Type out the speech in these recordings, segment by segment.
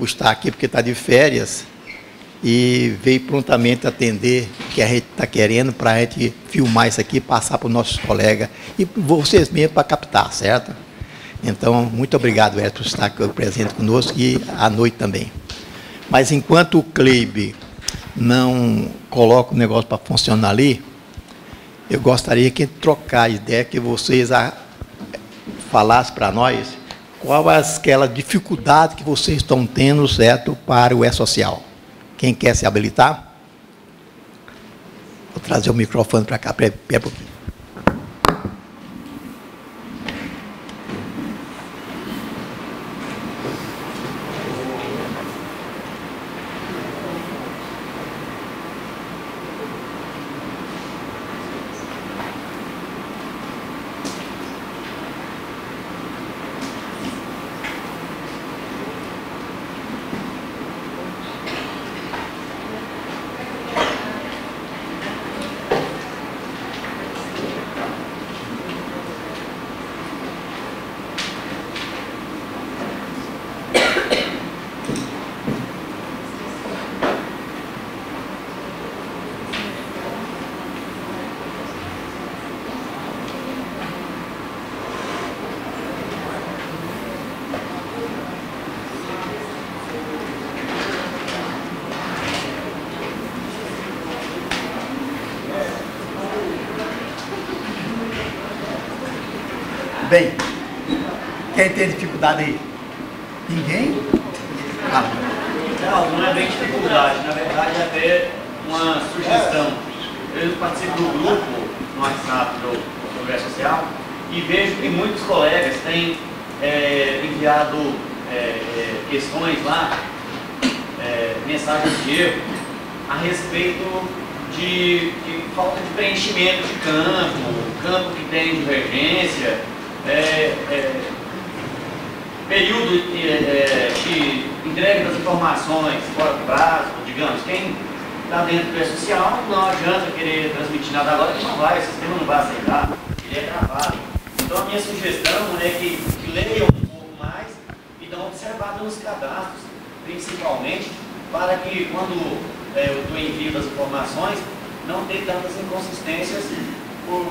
por estar aqui, porque está de férias, e veio prontamente atender o que a gente está querendo para a gente filmar isso aqui, passar para os nossos colegas e vocês mesmos para captar, certo? Então, muito obrigado, Edson, por estar aqui presente conosco e à noite também. Mas enquanto o Cleibe não coloca o negócio para funcionar ali, eu gostaria que trocar a ideia, que vocês falassem para nós qual é aquela dificuldade que vocês estão tendo, certo, para o E-Social. Quem quer se habilitar? Vou trazer o microfone para cá, pera um pouquinho. Bem, quem tem dificuldade aí? Ninguém? Não é bem dificuldade, na verdade é até uma sugestão. Eu participo do grupo no WhatsApp do Progresso Social e vejo que muitos colegas têm enviado questões lá, mensagens de erro, a respeito de falta de preenchimento de campo que tem divergência, período de entrega das informações fora do prazo, digamos, quem está dentro do E-Social não adianta querer transmitir nada agora, que não vai, o sistema não vai aceitar, ele é gravado. Então a minha sugestão é que leiam um pouco mais e dão uma observada nos cadastros, principalmente, para que quando eu envio das informações, não tenha tantas inconsistências por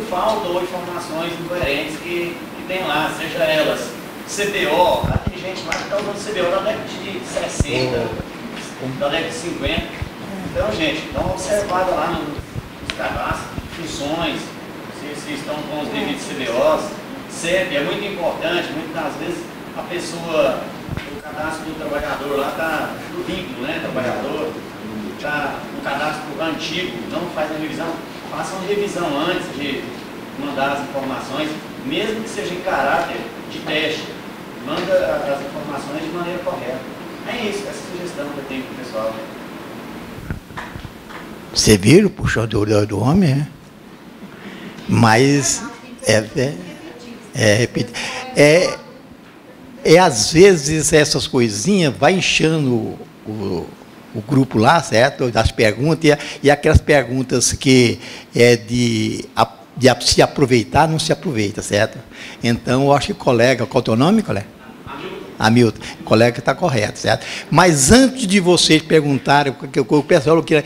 falta ou informações incoerentes que tem lá, seja elas CBO, tem gente lá que está usando CBO da década de 60, da década de 50. Então, gente, dá uma observada lá nos cadastros, funções, se estão com os devidos CBOs, CEP, é muito importante, muitas das vezes a pessoa, o cadastro do trabalhador lá está no vínculo, né, trabalhador, está no cadastro antigo, não faz a revisão, faça uma revisão antes de mandar as informações, mesmo que seja em caráter de teste, manda as informações de maneira correta. É isso, essa sugestão que eu tenho para o pessoal. Você viram o puxão do homem, né? Mas às vezes essas coisinhas vai enchendo o grupo lá, certo? Das perguntas, e aquelas perguntas que de se aproveitar, não se aproveita, certo? Então, eu acho que colega, qual é o teu nome, colega? Hamilton. Colega está correto, certo? Mas antes de vocês perguntarem, o pessoal queria,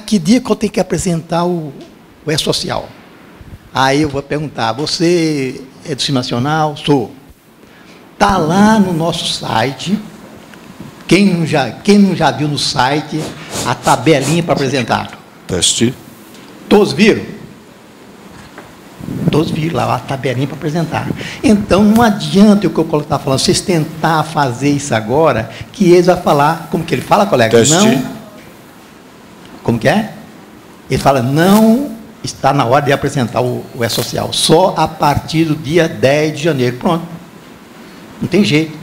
que dia que eu tenho que apresentar o E-Social? Aí eu vou perguntar, você é do Sistema Nacional? Sou. Está lá no nosso site, quem não já viu no site, a tabelinha para apresentar. Teste. Todos viram? Todos viram lá a tabelinha para apresentar. Então, não adianta o que eu estava falando, vocês tentar fazer isso agora, que eles vão falar, como que ele fala, colega? Teste. Não. Como que é? Ele fala, não está na hora de apresentar o E-Social, só a partir do dia 10 de janeiro. Pronto. Não tem jeito.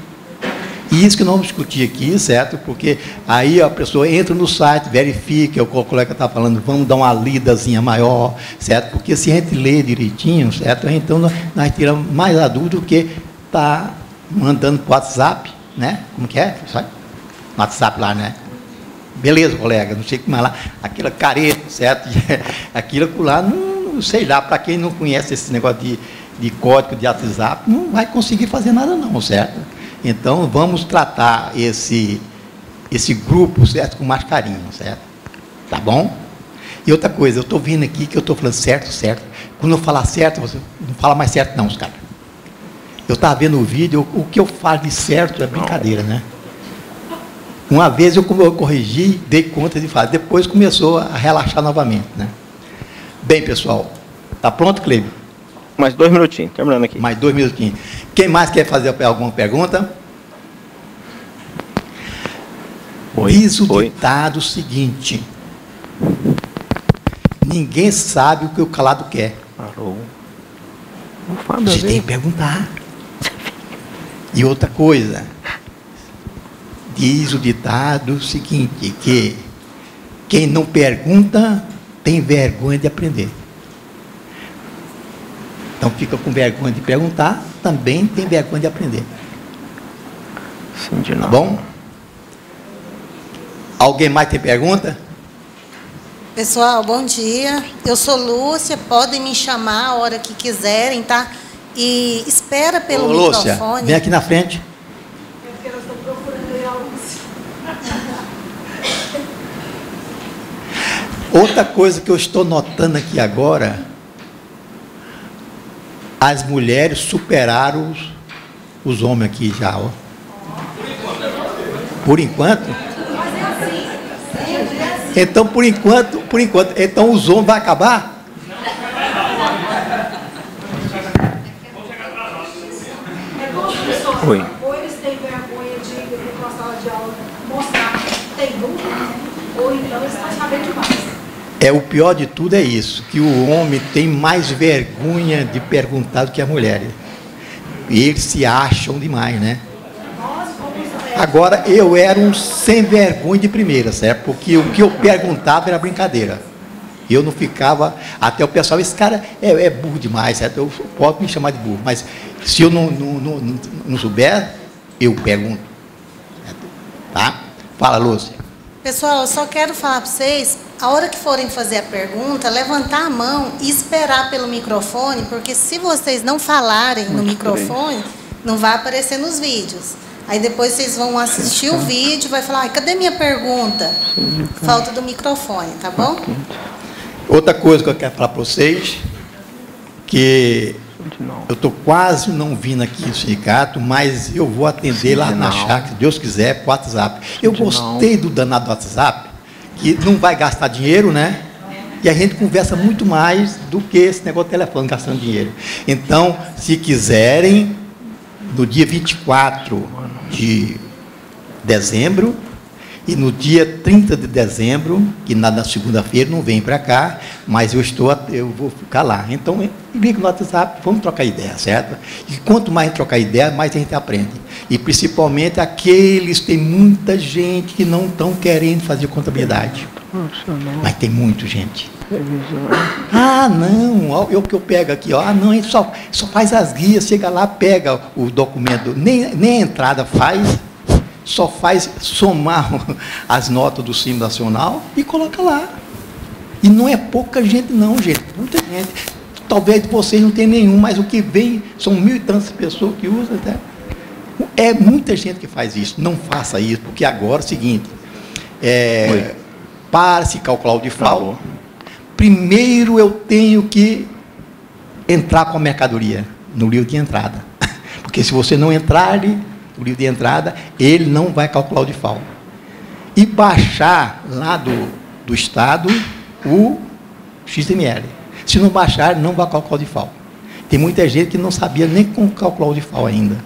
E isso que nós vamos discutir aqui, certo? Porque aí a pessoa entra no site, verifica, o colega está falando, vamos dar uma lidazinha maior, certo? Porque se a gente lê direitinho, certo? Então nós tiramos mais a dúvida do que está mandando para o WhatsApp, né? Como que é? No WhatsApp lá, né? Beleza, colega, não sei o que mais lá, aquela careta, certo? Aquilo lá, não sei lá, para quem não conhece esse negócio de código de WhatsApp, não vai conseguir fazer nada não, certo? Então, vamos tratar esse grupo, certo, com mais carinho, certo? Tá bom? E outra coisa, eu estou vendo aqui que eu estou falando certo. Quando eu falar certo, você não fala mais certo não, os caras. Eu estava vendo o vídeo, o que eu falo de certo é brincadeira, né? Uma vez eu corrigi, dei conta de falar, depois começou a relaxar novamente, né? Bem, pessoal, tá pronto, Cleber? Mais 2 minutinhos, terminando aqui. Mais 2 minutinhos. Quem mais quer fazer alguma pergunta? Diz o ditado seguinte: ninguém sabe o que o calado quer. Parou. Você tem que perguntar. E outra coisa, diz o ditado seguinte, que quem não pergunta tem vergonha de aprender. Então fica com vergonha de perguntar, também tem vergonha de aprender. Sim, de novo. Tá bom? Alguém mais tem pergunta? Pessoal, bom dia. Eu sou Lúcia, podem me chamar a hora que quiserem, tá? E espera pelo Lúcia, microfone. vem aqui na frente. É porque elas estão procurando aí a Lúcia. Outra coisa que eu estou notando aqui agora, as mulheres superaram os homens aqui já, ó. Por enquanto? Então, por enquanto, então os homens vão acabar? Oi. Ou eles têm vergonha de ir para a sala de aula mostrar que tem dúvida, ou então eles estão sabendo demais. O pior de tudo é isso, que o homem tem mais vergonha de perguntar do que a mulher. E eles se acham demais, né? Agora, eu era um sem vergonha de primeira, certo? Porque o que eu perguntava era brincadeira. Eu não ficava, até o pessoal, esse cara é burro demais, certo? Eu posso me chamar de burro, mas se eu não souber, eu pergunto. Certo? Tá? Fala, Lúcia. Pessoal, eu só quero falar para vocês, a hora que forem fazer a pergunta, levantar a mão e esperar pelo microfone, porque se vocês não falarem no microfone, não vai aparecer nos vídeos. Aí depois vocês vão assistir o vídeo e vai falar, cadê minha pergunta? Falta do microfone, tá bom? Outra coisa que eu quero falar para vocês, que eu estou quase não vindo aqui no sindicato, mas eu vou atender lá na chácara, se Deus quiser, para o WhatsApp. Eu gostei do danado do WhatsApp, que não vai gastar dinheiro, né? E a gente conversa muito mais do que esse negócio de telefone, gastando dinheiro. Então, se quiserem, no dia 24 de dezembro, e no dia 30 de dezembro, que na segunda-feira não vem para cá, mas eu vou ficar lá. Então, liga no WhatsApp, vamos trocar ideia, certo? E quanto mais trocar ideia, mais a gente aprende. E principalmente aqueles, tem muita gente que não estão querendo fazer contabilidade. Mas tem muita gente. Ah, não, eu que eu pego aqui, ó. Ah, não, a gente só faz as guias, chega lá, pega o documento, nem a entrada faz, só faz somar as notas do Simples Nacional e coloca lá. E não é pouca gente não, gente, muita gente. Talvez vocês não tenham nenhum, mas o que vem são 1.000 e tantas pessoas que usam até. É muita gente que faz isso. Não faça isso, porque agora é o seguinte, para se calcular o DIFAL, primeiro eu tenho que entrar com a mercadoria no livro de entrada. Porque se você não entrar ali, o livro de entrada, ele não vai calcular o DIFAL. E baixar lá do Estado o XML. Se não baixar, não vai calcular o DIFAL. Tem muita gente que não sabia nem como calcular o DIFAL ainda.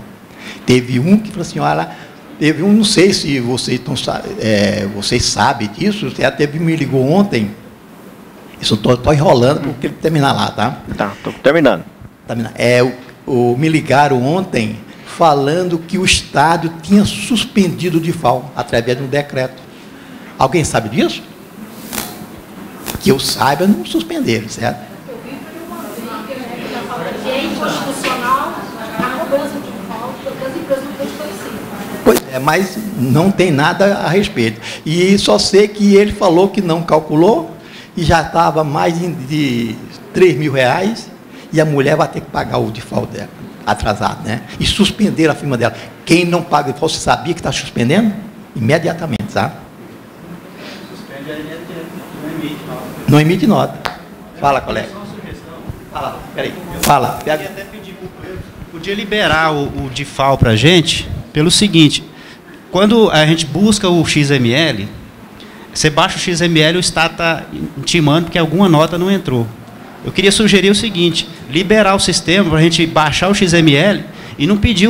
Teve um que falou assim, olha, teve um, não sei se vocês sabem disso, me ligou ontem, isso eu estou enrolando porque ele terminar lá, tá? Tá, estou terminando. Me ligaram ontem falando que o Estado tinha suspendido o DIFAL através de um decreto. Alguém sabe disso? Que eu saiba, não suspenderam, certo? Eu vi que é inconstitucional a cobrança de DIFAL, porque as empresas não têm conhecido. Pois é, mas não tem nada a respeito. E só sei que ele falou que não calculou e já estava mais de R$3.000 e a mulher vai ter que pagar o DIFAL dela. atrasado, né? E suspenderam a firma dela. Quem não paga default, você sabia que está suspendendo? Imediatamente, sabe? Suspende aí, não emite nota. Não emite nota. Fala, colega. Fala, peraí. Fala. Eu queria até pedir para o Cleber, podia liberar o DIFAL para a gente, pelo seguinte, quando a gente busca o XML, você baixa o XML, o Estado está intimando porque alguma nota não entrou. Eu queria sugerir o seguinte, liberar o sistema para a gente baixar o XML e não pedir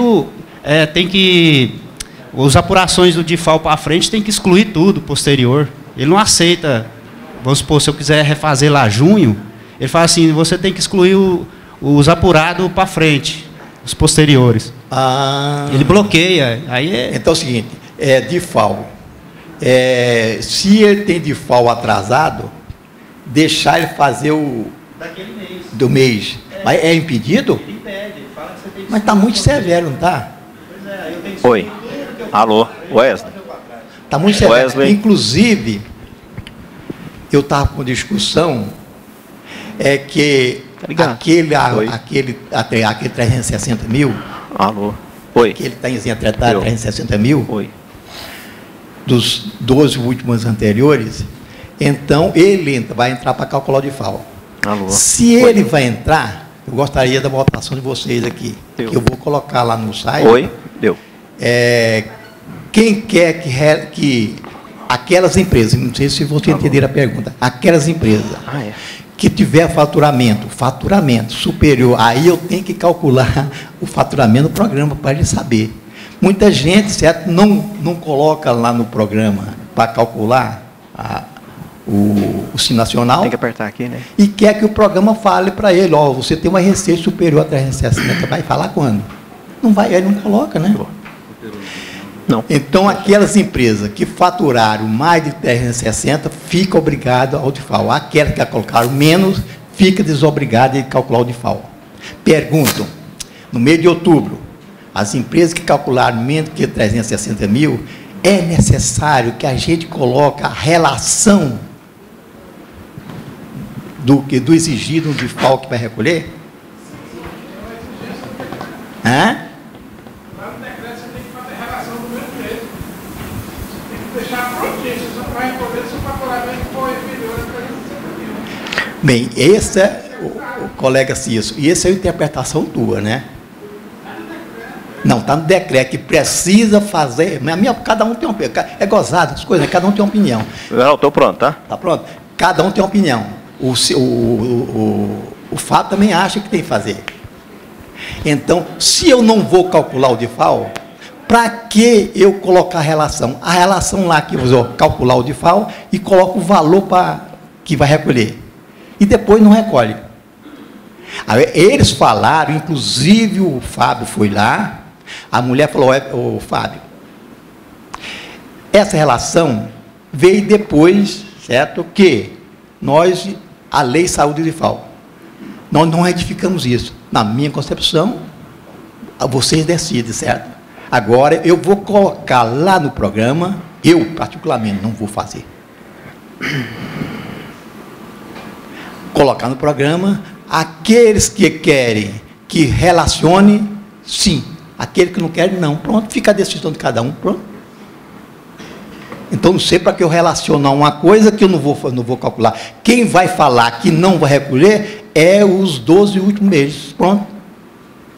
tem que... As apurações do DIFAL para frente tem que excluir tudo posterior. Ele não aceita, vamos supor, se eu quiser refazer lá junho, ele fala assim, você tem que excluir os apurados para frente, os posteriores. Ele bloqueia. Aí Então é o seguinte, DIFAL. Se ele tem DIFAL atrasado, deixar ele fazer daquele mês. Do mês. Mas é impedido? Ele impede, ele fala que você tem que... Mas está muito severo, não está? Pois é, eu tenho que... Oi. Alô, Wesley. Está muito severo. Wesley. Inclusive, eu estava com discussão, que aquele 360 mil, Alô. Oi. que ele está isento de 360 mil, Oi. dos 12 últimos anteriores, então ele vai entrar para calcular o DIFAL. Alô. Se ele vai entrar, eu gostaria da votação de vocês aqui, Deu. que eu vou colocar lá no site. Oi. Deu. Quem quer que aquelas empresas, não sei se vocês entenderam a pergunta, aquelas empresas que tiver faturamento superior, aí eu tenho que calcular o faturamento do programa para ele saber. Muita gente, certo, não coloca lá no programa para calcular o Simples Nacional. Tem que apertar aqui, né? E quer que o programa fale para ele, você tem uma receita superior a 360, vai falar quando? Não vai, ele não coloca, né? Não. Então, aquelas empresas que faturaram mais de 360, fica obrigado ao DIFAL. Aquelas que colocaram menos, fica desobrigado de calcular o DIFAL. Perguntam, no mês de outubro, as empresas que calcularam menos que 360 mil, é necessário que a gente coloque a relação do exigido no DIFAL que vai recolher? Hã? Bem, esse é o colega Cício, e essa é a interpretação tua, né? Não, está no decreto que precisa fazer. Cada um tem uma opinião. É gozado as coisas, né? Cada um tem uma opinião. Não, estou pronto, tá? Está pronto? Cada um tem uma opinião. O Fábio também acha que tem que fazer. Então, se eu não vou calcular o DIFAL, para que eu colocar a relação? A relação lá que eu vou calcular o DIFAL e coloco o valor que vai recolher. E depois não recolhe. Aí, eles falaram, inclusive o Fábio foi lá, a mulher falou, ô Fábio, essa relação veio depois, certo? Que a lei saiu do DIFAL. Nós não retificamos isso. Na minha concepção, vocês decidem, certo? Agora, eu vou colocar lá no programa, eu particularmente não vou fazer. Colocar no programa, aqueles que querem que relacione, sim. Aquele que não quer, não. Pronto, fica a decisão de cada um, pronto. Então, não sei para que eu relacionar uma coisa que eu não vou calcular. Quem vai falar que não vai recolher é os 12 últimos meses, pronto.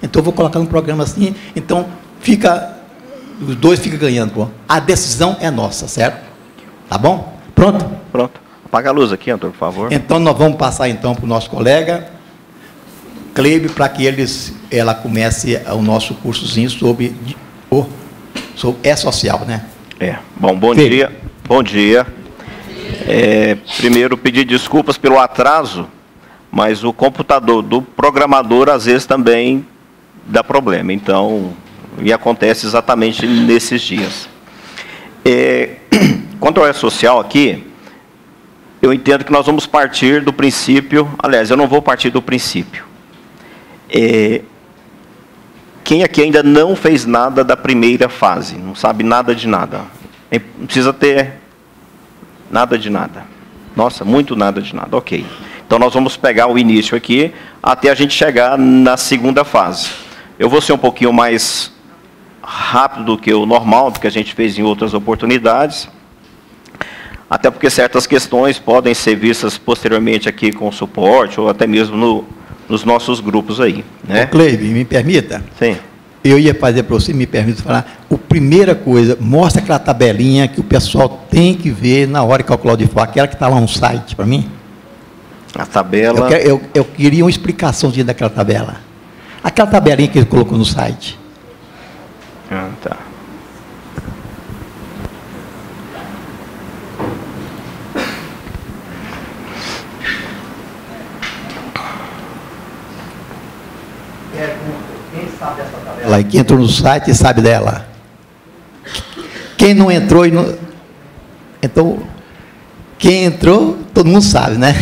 Então, eu vou colocar no programa assim, então, os dois ficam ganhando, pronto. A decisão é nossa, certo? Tá bom? Pronto? Pronto. Apaga a luz aqui, Antônio, por favor. Então, nós vamos passar, então, para o nosso colega Cleber, para que ela comece o nosso cursozinho sobre social, né? Bom, bom dia. Bom dia. Primeiro, pedir desculpas pelo atraso, mas o computador do programador, às vezes, também dá problema. Então, e acontece exatamente nesses dias. Quanto ao social aqui, eu entendo que nós vamos partir do princípio, aliás, eu não vou partir do princípio. Quem aqui ainda não fez nada da primeira fase, não sabe nada de nada, não precisa ter nada de nada. Nossa, muito nada de nada, ok. Então nós vamos pegar o início aqui, até a gente chegar na segunda fase. Eu vou ser um pouquinho mais rápido do que o normal, do que a gente fez em outras oportunidades, até porque certas questões podem ser vistas posteriormente aqui com o suporte, ou até mesmo nos nossos grupos aí. Né? Cleibe, me permita? Sim. Eu ia fazer para você, me permite falar, a primeira coisa, mostra aquela tabelinha que o pessoal tem que ver na hora de calcular o default, aquela que está lá no site para mim. A tabela... Eu queria uma explicação daquela tabela. Aquela tabelinha que ele colocou no site. Ah, tá. Quem sabe dessa tabela? Quem entrou no site sabe dela. Quem não entrou e não... Então, quem entrou, todo mundo sabe, né?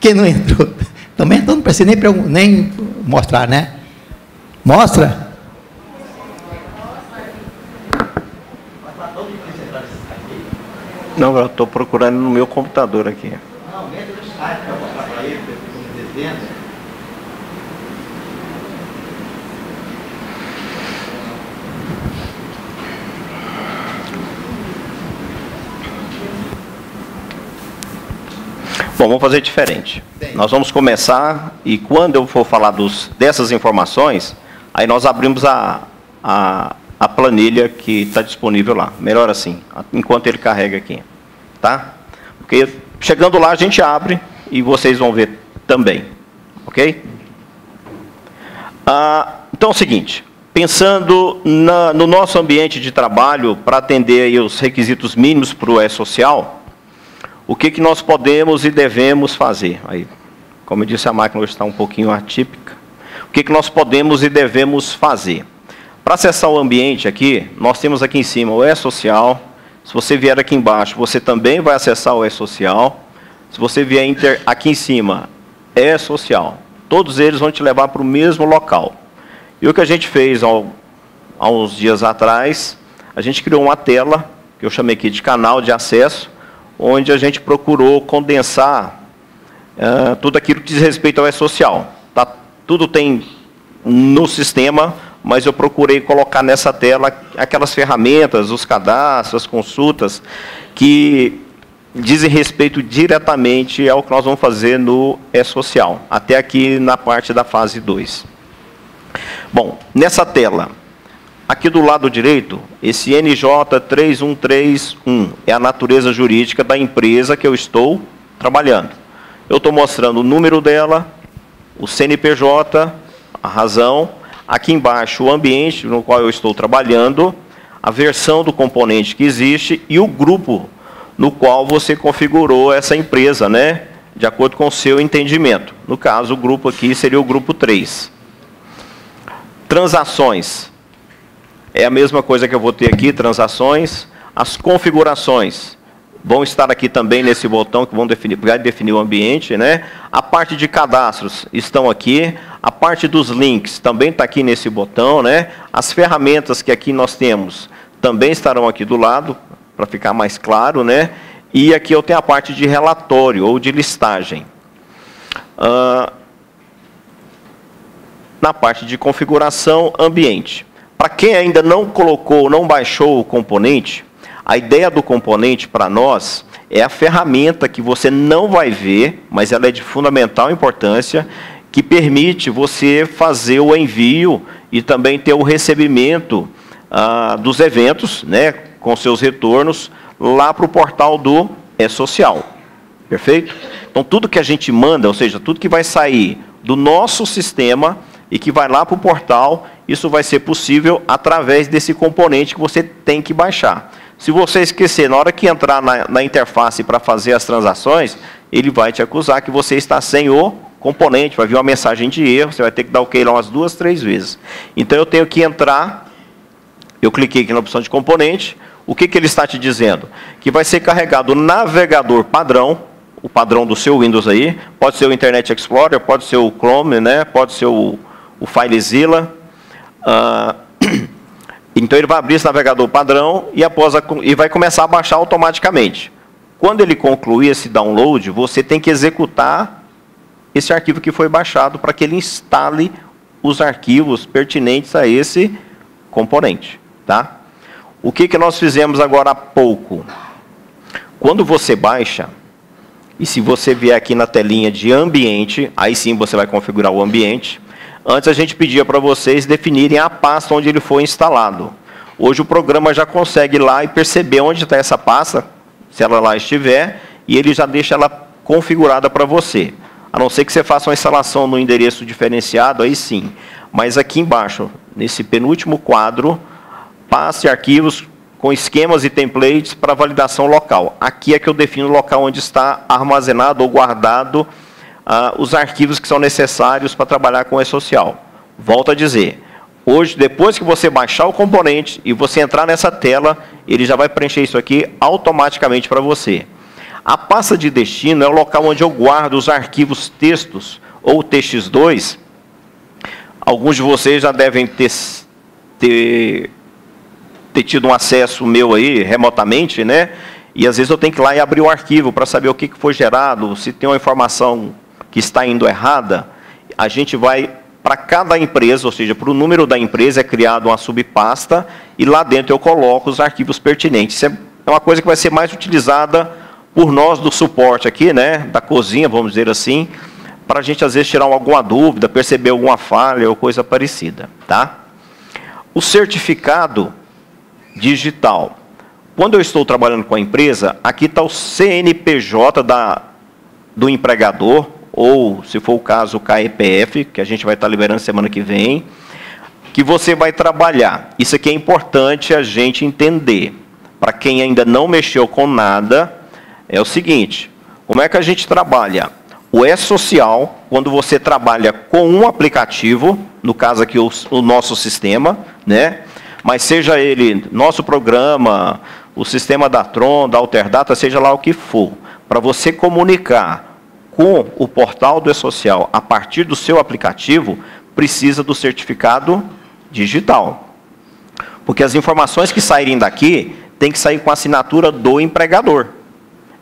Quem não entrou, também então não precisa nem mostrar, né? Mostra? Não, eu estou procurando no meu computador aqui. Não, entra no site para mostrar para ele, para ele. Bom, vamos fazer diferente. Nós vamos começar, e quando eu for falar dessas informações, aí nós abrimos a planilha que está disponível lá. Melhor assim, enquanto ele carrega aqui. Tá? Porque chegando lá a gente abre e vocês vão ver também. Ok? Então é o seguinte, pensando no nosso ambiente de trabalho, para atender aí os requisitos mínimos para o E-Social, o que nós podemos e devemos fazer? Aí, como eu disse, a máquina hoje está um pouquinho atípica. O que nós podemos e devemos fazer? Para acessar o ambiente aqui, nós temos aqui em cima o E-Social. Se você vier aqui embaixo, você também vai acessar o E-Social. Se você vier aqui em cima, E-Social. Todos eles vão te levar para o mesmo local. E o que a gente fez há uns dias atrás, a gente criou uma tela, que eu chamei aqui de canal de acesso, onde a gente procurou condensar tudo aquilo que diz respeito ao E-Social. Tá? Tudo tem no sistema, mas eu procurei colocar nessa tela aquelas ferramentas, os cadastros, as consultas, que dizem respeito diretamente ao que nós vamos fazer no E-Social, até aqui na parte da fase 2. Bom, nessa tela, aqui do lado direito, esse NJ3131 é a natureza jurídica da empresa que eu estou trabalhando. Eu estou mostrando o número dela, o CNPJ, a razão, aqui embaixo o ambiente no qual eu estou trabalhando, a versão do componente que existe e o grupo no qual você configurou essa empresa, né? De acordo com o seu entendimento. No caso, o grupo aqui seria o grupo 3. Transações. É a mesma coisa que eu vou ter aqui, transações. As configurações vão estar aqui também nesse botão que vai definir o ambiente, né? A parte de cadastros estão aqui. A parte dos links também está aqui nesse botão, né? As ferramentas que aqui nós temos também estarão aqui do lado, para ficar mais claro, né? E aqui eu tenho a parte de relatório ou de listagem. Na parte de configuração, ambiente. Para quem ainda não colocou, não baixou o componente, a ideia do componente para nós é a ferramenta que você não vai ver, mas ela é de fundamental importância, que permite você fazer o envio e também ter o recebimento dos eventos, né, com seus retornos, lá para o portal do E-Social. Perfeito? Então, tudo que a gente manda, ou seja, tudo que vai sair do nosso sistema e que vai lá para o portal, isso vai ser possível através desse componente que você tem que baixar. Se você esquecer, na hora que entrar na interface para fazer as transações, ele vai te acusar que você está sem o componente, vai vir uma mensagem de erro, você vai ter que dar OK lá umas 2, 3 vezes. Então, eu tenho que entrar, eu cliquei aqui na opção de componente, o que ele está te dizendo? Que vai ser carregado o navegador padrão, o padrão do seu Windows aí, pode ser o Internet Explorer, pode ser o Chrome, né? Pode ser o FileZilla. Então ele vai abrir esse navegador padrão e vai começar a baixar automaticamente. Quando ele concluir esse download, você tem que executar esse arquivo que foi baixado para que ele instale os arquivos pertinentes a esse componente. Tá? O que nós fizemos agora há pouco? Quando você baixa, e se você vier aqui na telinha de ambiente, aí sim você vai configurar o ambiente. Antes a gente pedia para vocês definirem a pasta onde ele foi instalado. Hoje o programa já consegue ir lá e perceber onde está essa pasta, se ela lá estiver, e ele já deixa ela configurada para você. A não ser que você faça uma instalação no endereço diferenciado, aí sim. Mas aqui embaixo, nesse penúltimo quadro, pasta e arquivos com esquemas e templates para validação local. Aqui é que eu defino o local onde está armazenado ou guardado os arquivos que são necessários para trabalhar com o e-social. Volto a dizer, hoje, depois que você baixar o componente e você entrar nessa tela, ele já vai preencher isso aqui automaticamente para você. A pasta de destino é o local onde eu guardo os arquivos textos ou TX2. Alguns de vocês já devem ter tido um acesso meu aí remotamente, né? E às vezes eu tenho que ir lá e abrir o arquivo para saber o que foi gerado, se tem uma informação que está indo errada. A gente vai para cada empresa, ou seja, para o número da empresa é criada uma subpasta e lá dentro eu coloco os arquivos pertinentes. Isso é uma coisa que vai ser mais utilizada por nós do suporte aqui, né? Da cozinha, vamos dizer assim, para a gente às vezes tirar alguma dúvida, perceber alguma falha ou coisa parecida, tá? O certificado digital. Quando eu estou trabalhando com a empresa, aqui está o CNPJ do empregador, ou, se for o caso, o KEPF, que a gente vai estar liberando semana que vem, que você vai trabalhar. Isso aqui é importante a gente entender. Para quem ainda não mexeu com nada, é o seguinte, como é que a gente trabalha? O e-social, quando você trabalha com um aplicativo, no caso aqui o nosso sistema, né? Mas seja ele nosso programa, o sistema da Tron, da Alterdata, seja lá o que for, para você comunicar com o portal do e-social a partir do seu aplicativo, precisa do certificado digital. Porque as informações que saírem daqui tem que sair com a assinatura do empregador.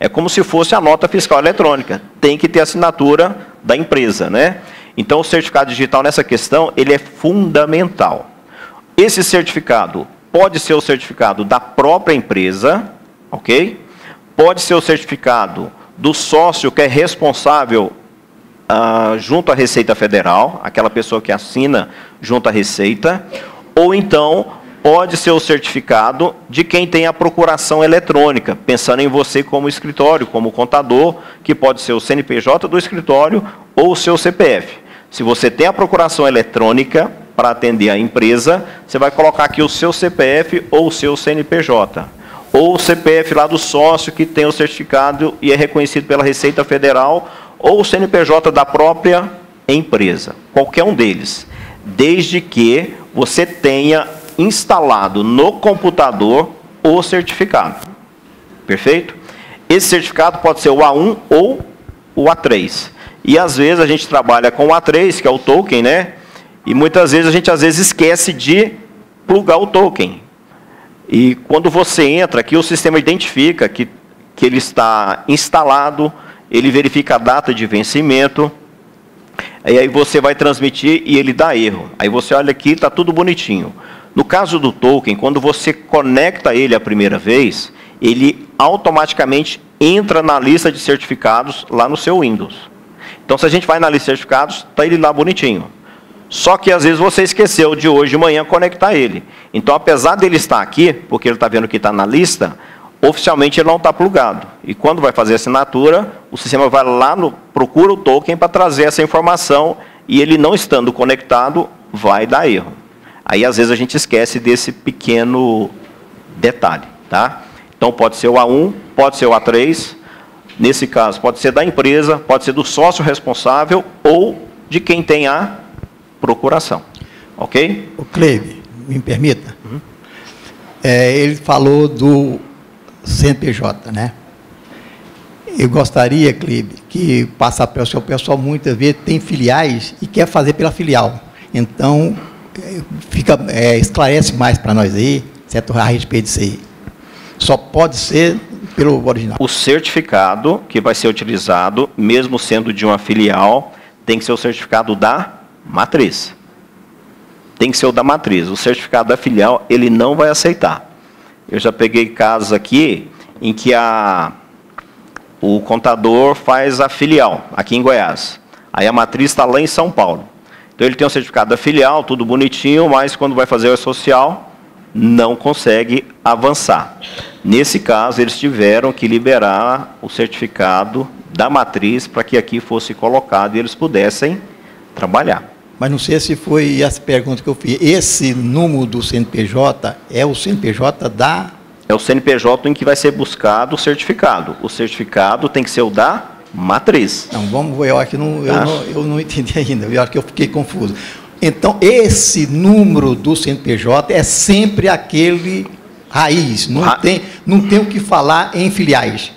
É como se fosse a nota fiscal eletrônica. Tem que ter a assinatura da empresa, né? Então, o certificado digital nessa questão, ele é fundamental. Esse certificado pode ser o certificado da própria empresa, ok? Pode ser o certificado do sócio que é responsável junto à Receita Federal, aquela pessoa que assina junto à Receita, ou então pode ser o certificado de quem tem a procuração eletrônica, pensando em você como escritório, como contador, que pode ser o CNPJ do escritório ou o seu CPF. Se você tem a procuração eletrônica para atender a empresa, você vai colocar aqui o seu CPF ou o seu CNPJ. Ou o CPF lá do sócio que tem o certificado e é reconhecido pela Receita Federal, ou o CNPJ da própria empresa. Qualquer um deles. Desde que você tenha instalado no computador o certificado. Perfeito? Esse certificado pode ser o A1 ou o A3. E às vezes a gente trabalha com o A3, que é o token, né? E muitas vezes a gente esquece de plugar o token. E quando você entra aqui, o sistema identifica que ele está instalado, ele verifica a data de vencimento, e aí você vai transmitir e ele dá erro. Aí você olha aqui, está tudo bonitinho. No caso do token, quando você conecta ele a primeira vez, ele automaticamente entra na lista de certificados lá no seu Windows. Então, se a gente vai na lista de certificados, está ele lá bonitinho. Só que, às vezes, você esqueceu de hoje de manhã conectar ele. Então, apesar dele estar aqui, porque ele está vendo que está na lista, oficialmente ele não está plugado. E quando vai fazer a assinatura, o sistema vai lá, procura o token para trazer essa informação, e ele não estando conectado, vai dar erro. Aí, às vezes, a gente esquece desse pequeno detalhe. Tá? Então, pode ser o A1, pode ser o A3. Nesse caso, pode ser da empresa, pode ser do sócio responsável ou de quem tem a procuração. Ok? O Cleibe, me permita. Ele falou do CNPJ, né? Eu gostaria, Cleibe, que passar para o seu pessoal, muitas vezes tem filiais e quer fazer pela filial. Então, esclarece mais para nós aí, certo? A respeito disso aí. Só pode ser pelo original. O certificado que vai ser utilizado, mesmo sendo de uma filial, tem que ser o certificado da matriz. tem que ser o da matriz. O certificado da filial, ele não vai aceitar. Eu já peguei casos aqui em que o contador faz a filial, aqui em Goiás. Aí a matriz está lá em São Paulo. Então ele tem o certificado da filial, tudo bonitinho, mas quando vai fazer o social, não consegue avançar. Nesse caso, eles tiveram que liberar o certificado da matriz para que aqui fosse colocado e eles pudessem trabalhar. Mas não sei se foi essa pergunta que eu fiz. Esse número do CNPJ é o CNPJ da... É o CNPJ em que vai ser buscado o certificado. O certificado tem que ser o da matriz. Não, vamos ver, eu acho que eu não entendi ainda, eu acho que eu fiquei confuso. Então, esse número do CNPJ é sempre aquele raiz, não tem o que falar em filiais.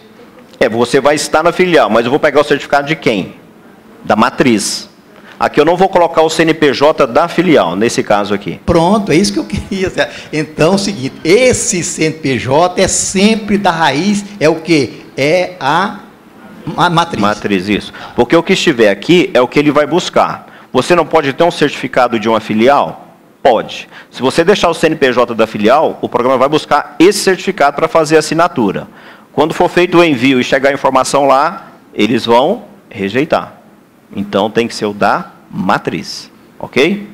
Você vai estar na filial, mas eu vou pegar o certificado de quem? Da matriz. Aqui eu não vou colocar o CNPJ da filial, nesse caso aqui. Pronto, é isso que eu queria. Então, é o seguinte, esse CNPJ é sempre da raiz, é o quê? É a matriz. Matriz, isso. Porque o que estiver aqui é o que ele vai buscar. Você não pode ter um certificado de uma filial? Pode. Se você deixar o CNPJ da filial, o programa vai buscar esse certificado para fazer a assinatura. Quando for feito o envio e chegar a informação lá, eles vão rejeitar. Então, tem que ser o da matriz. Ok?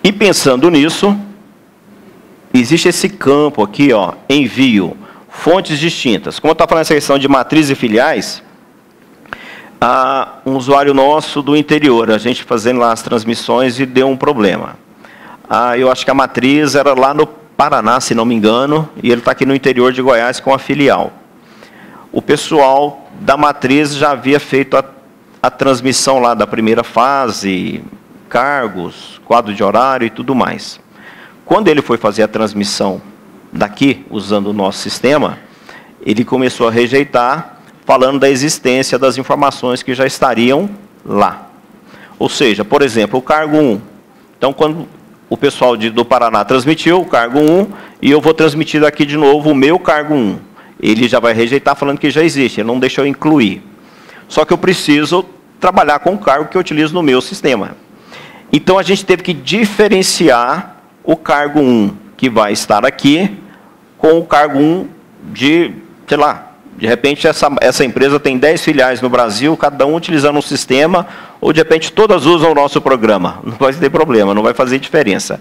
E pensando nisso, existe esse campo aqui, ó, envio, fontes distintas. Como eu estava falando essa questão de matriz e filiais, um usuário nosso do interior, a gente fazendo lá as transmissões e deu um problema. Eu acho que a matriz era lá no Paraná, se não me engano, e ele está aqui no interior de Goiás com a filial. O pessoal da matriz já havia feito a transmissão lá da primeira fase, cargos, quadro de horário e tudo mais. Quando ele foi fazer a transmissão daqui, usando o nosso sistema, ele começou a rejeitar, falando da existência das informações que já estariam lá. Ou seja, por exemplo, o cargo 1. Então, quando o pessoal do Paraná transmitiu o cargo 1, e eu vou transmitir aqui de novo o meu cargo 1. Ele já vai rejeitar falando que já existe, ele não deixou eu incluir. Só que eu preciso trabalhar com o cargo que eu utilizo no meu sistema. Então, a gente teve que diferenciar o cargo 1, que vai estar aqui, com o cargo 1 de, sei lá, de repente essa empresa tem 10 filiais no Brasil, cada um utilizando um sistema, ou de repente todas usam o nosso programa. Não vai ter problema, não vai fazer diferença.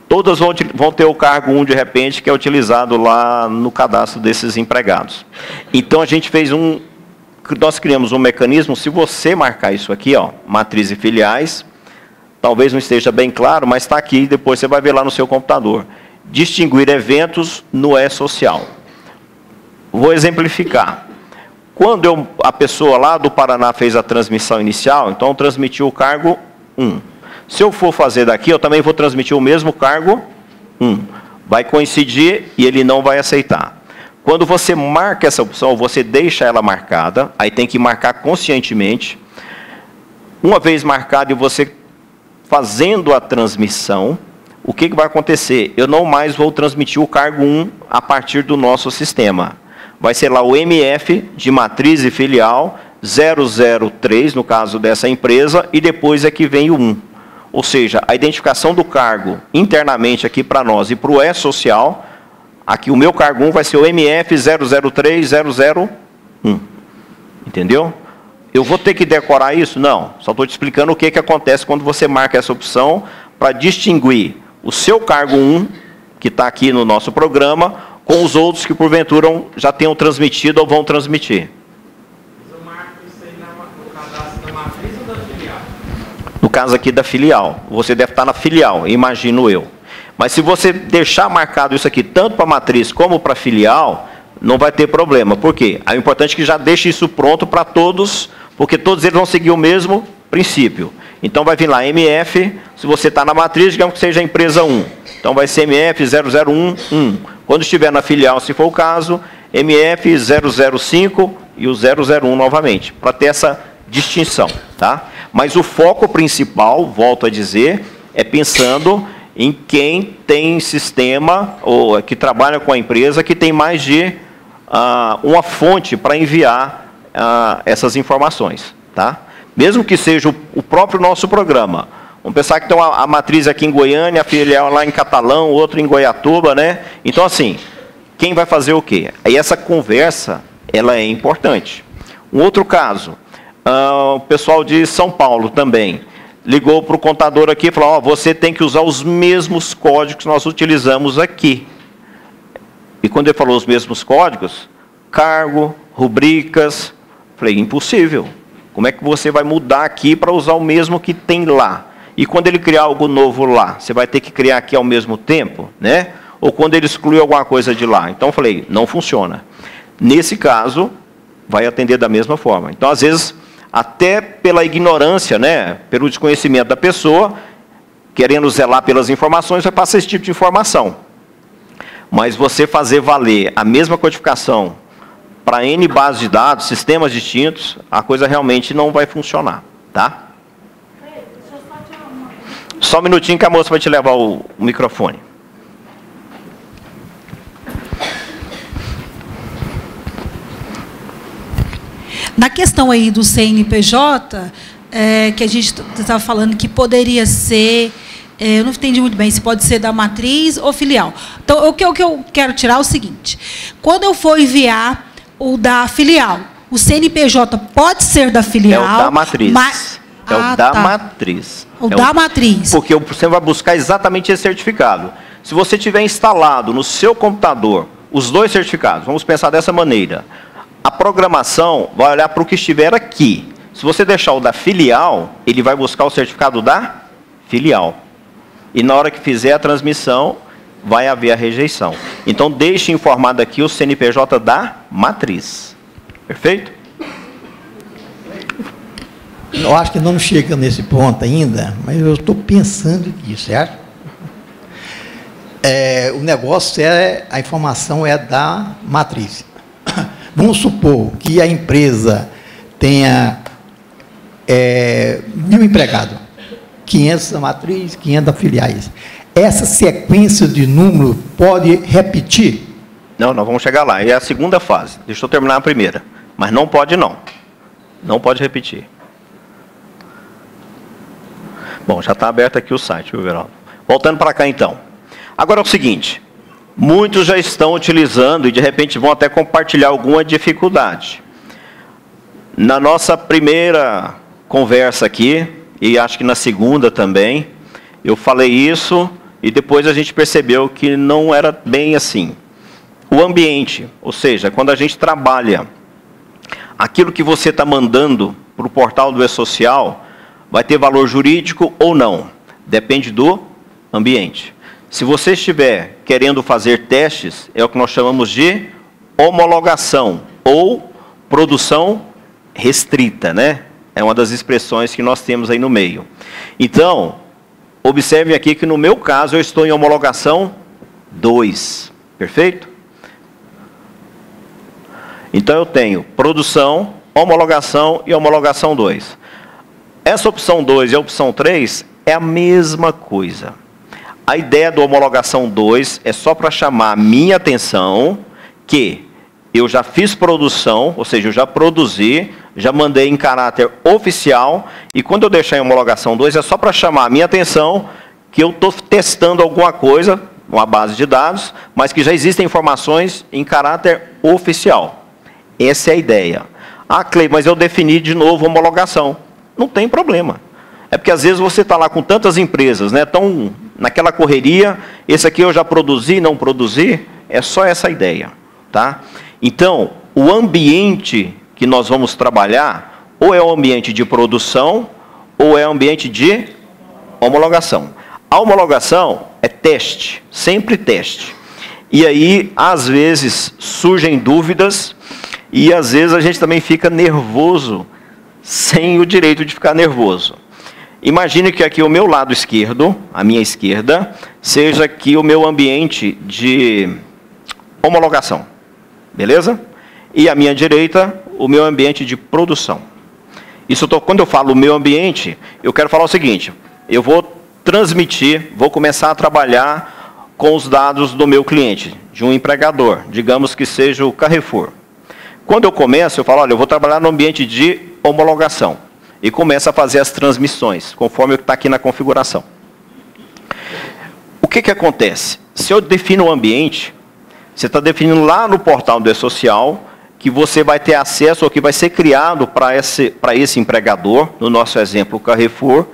Todas vão ter o cargo 1, de repente, que é utilizado lá no cadastro desses empregados. Então, a gente fez nós criamos um mecanismo, se você marcar isso aqui, ó, matriz e filiais, talvez não esteja bem claro, mas está aqui, depois você vai ver lá no seu computador. Distinguir eventos no E-Social. Vou exemplificar. Quando a pessoa lá do Paraná fez a transmissão inicial, então transmitiu o cargo 1. Se eu for fazer daqui, eu também vou transmitir o mesmo cargo 1. Vai coincidir e ele não vai aceitar. Quando você marca essa opção, você deixa ela marcada, aí tem que marcar conscientemente. Uma vez marcado e você fazendo a transmissão, o que vai acontecer? Eu não mais vou transmitir o cargo 1 a partir do nosso sistema. Vai ser lá o MF de matriz e filial 003, no caso dessa empresa, e depois é que vem o 1. Ou seja, a identificação do cargo internamente aqui para nós e para o E-Social, aqui o meu cargo 1 vai ser o MF 003001. Entendeu? Eu vou ter que decorar isso? Não. Só estou te explicando o que acontece quando você marca essa opção para distinguir o seu cargo 1, que está aqui no nosso programa, com os outros que porventura já tenham transmitido ou vão transmitir. Eu marco isso aí no cadastro da matriz ou da filial? No caso aqui da filial. Você deve estar na filial, imagino eu. Mas se você deixar marcado isso aqui, tanto para a matriz como para a filial, não vai ter problema. Por quê? É importante que já deixe isso pronto para todos, porque todos eles vão seguir o mesmo princípio. Então, vai vir lá MF, se você está na matriz, digamos que seja a empresa 1. Então, vai ser MF 0011. Quando estiver na filial, se for o caso, MF 005 e o 001 novamente, para ter essa distinção. Tá? Mas o foco principal, volto a dizer, é pensando em quem tem sistema, ou que trabalha com a empresa, que tem mais de uma fonte para enviar essas informações. Tá? Mesmo que seja o próprio nosso programa, Vamos pensar que tem a matriz aqui em Goiânia, a filial lá em Catalão, outra em Goiatuba, né? Então, assim, quem vai fazer o quê? Aí essa conversa, ela é importante. Um outro caso, o pessoal de São Paulo também ligou para o contador aqui e falou, você tem que usar os mesmos códigos que nós utilizamos aqui. E quando ele falou os mesmos códigos, cargo, rubricas, falei, impossível. Como é que você vai mudar aqui para usar o mesmo que tem lá? E quando ele criar algo novo lá, você vai ter que criar aqui ao mesmo tempo, né? Ou quando ele exclui alguma coisa de lá. Então, eu falei, não funciona. Nesse caso, vai atender da mesma forma. Então, às vezes, até pela ignorância, né? Pelo desconhecimento da pessoa, querendo zelar pelas informações, vai passar esse tipo de informação. Mas você fazer valer a mesma codificação para N bases de dados, sistemas distintos, a coisa realmente não vai funcionar, tá? Só um minutinho que a moça vai te levar o microfone. Na questão aí do CNPJ, que a gente estava falando que poderia ser, eu não entendi muito bem se pode ser da matriz ou filial. Então, o que eu quero tirar é o seguinte, quando eu for enviar o da filial, o CNPJ pode ser da filial... É o da matriz. É o da matriz. O da matriz. Porque você vai buscar exatamente esse certificado. Se você tiver instalado no seu computador os dois certificados, vamos pensar dessa maneira, a programação vai olhar para o que estiver aqui. Se você deixar o da filial, ele vai buscar o certificado da filial. E na hora que fizer a transmissão, vai haver a rejeição. Então, deixe informado aqui o CNPJ da matriz. Perfeito? Eu acho que não chega nesse ponto ainda, mas eu estou pensando nisso, certo? O negócio a informação é da matriz. Vamos supor que a empresa tenha 1.000 empregados, 500 da matriz, 500 da filiais. Essa sequência de número pode repetir? Não, nós vamos chegar lá. É a segunda fase. Deixa eu terminar a primeira. Mas não pode, não. Não pode repetir. Bom, já está aberto aqui o site, viu, Veraldo? Voltando para cá, então. Agora é o seguinte. Muitos já estão utilizando e, de repente, vão até compartilhar alguma dificuldade. Na nossa primeira conversa aqui, e acho que na segunda também, eu falei isso e depois a gente percebeu que não era bem assim. O ambiente, ou seja, quando a gente trabalha, aquilo que você está mandando para o portal do E-Social vai ter valor jurídico ou não. Depende do ambiente. Se você estiver querendo fazer testes, é o que nós chamamos de homologação ou produção restrita, né? É uma das expressões que nós temos aí no meio. Então, observe aqui que no meu caso eu estou em homologação 2. Perfeito? Então eu tenho produção, homologação e homologação 2. Essa opção 2 e a opção 3 é a mesma coisa. A ideia do homologação 2 é só para chamar a minha atenção que eu já fiz produção, ou seja, eu já produzi, já mandei em caráter oficial, e quando eu deixar em homologação 2 é só para chamar a minha atenção que eu estou testando alguma coisa, uma base de dados, mas que já existem informações em caráter oficial. Essa é a ideia. Ah, Clay, mas eu defini de novo homologação. Não tem problema. É porque às vezes você está lá com tantas empresas, né, tão naquela correria, esse aqui eu já produzi, não produzi, é só essa ideia. Tá? Então, o ambiente que nós vamos trabalhar, ou é o ambiente de produção, ou é o ambiente de homologação. A homologação é teste, sempre teste. E aí, às vezes, surgem dúvidas, e às vezes a gente também fica nervoso, sem o direito de ficar nervoso. Imagine que aqui o meu lado esquerdo, a minha esquerda, seja aqui o meu ambiente de homologação. Beleza? E a minha direita, o meu ambiente de produção. Quando eu falo meu ambiente, eu quero falar o seguinte, eu vou transmitir, vou começar a trabalhar com os dados do meu cliente, de um empregador, digamos que seja o Carrefour. Quando eu começo, eu falo, olha, eu vou trabalhar no ambiente de homologação. e começa a fazer as transmissões, conforme está aqui na configuração. O que acontece? Se eu defino o ambiente, você está definindo lá no portal do E-Social que você vai ter acesso ao que vai ser criado para esse empregador, no nosso exemplo, o Carrefour,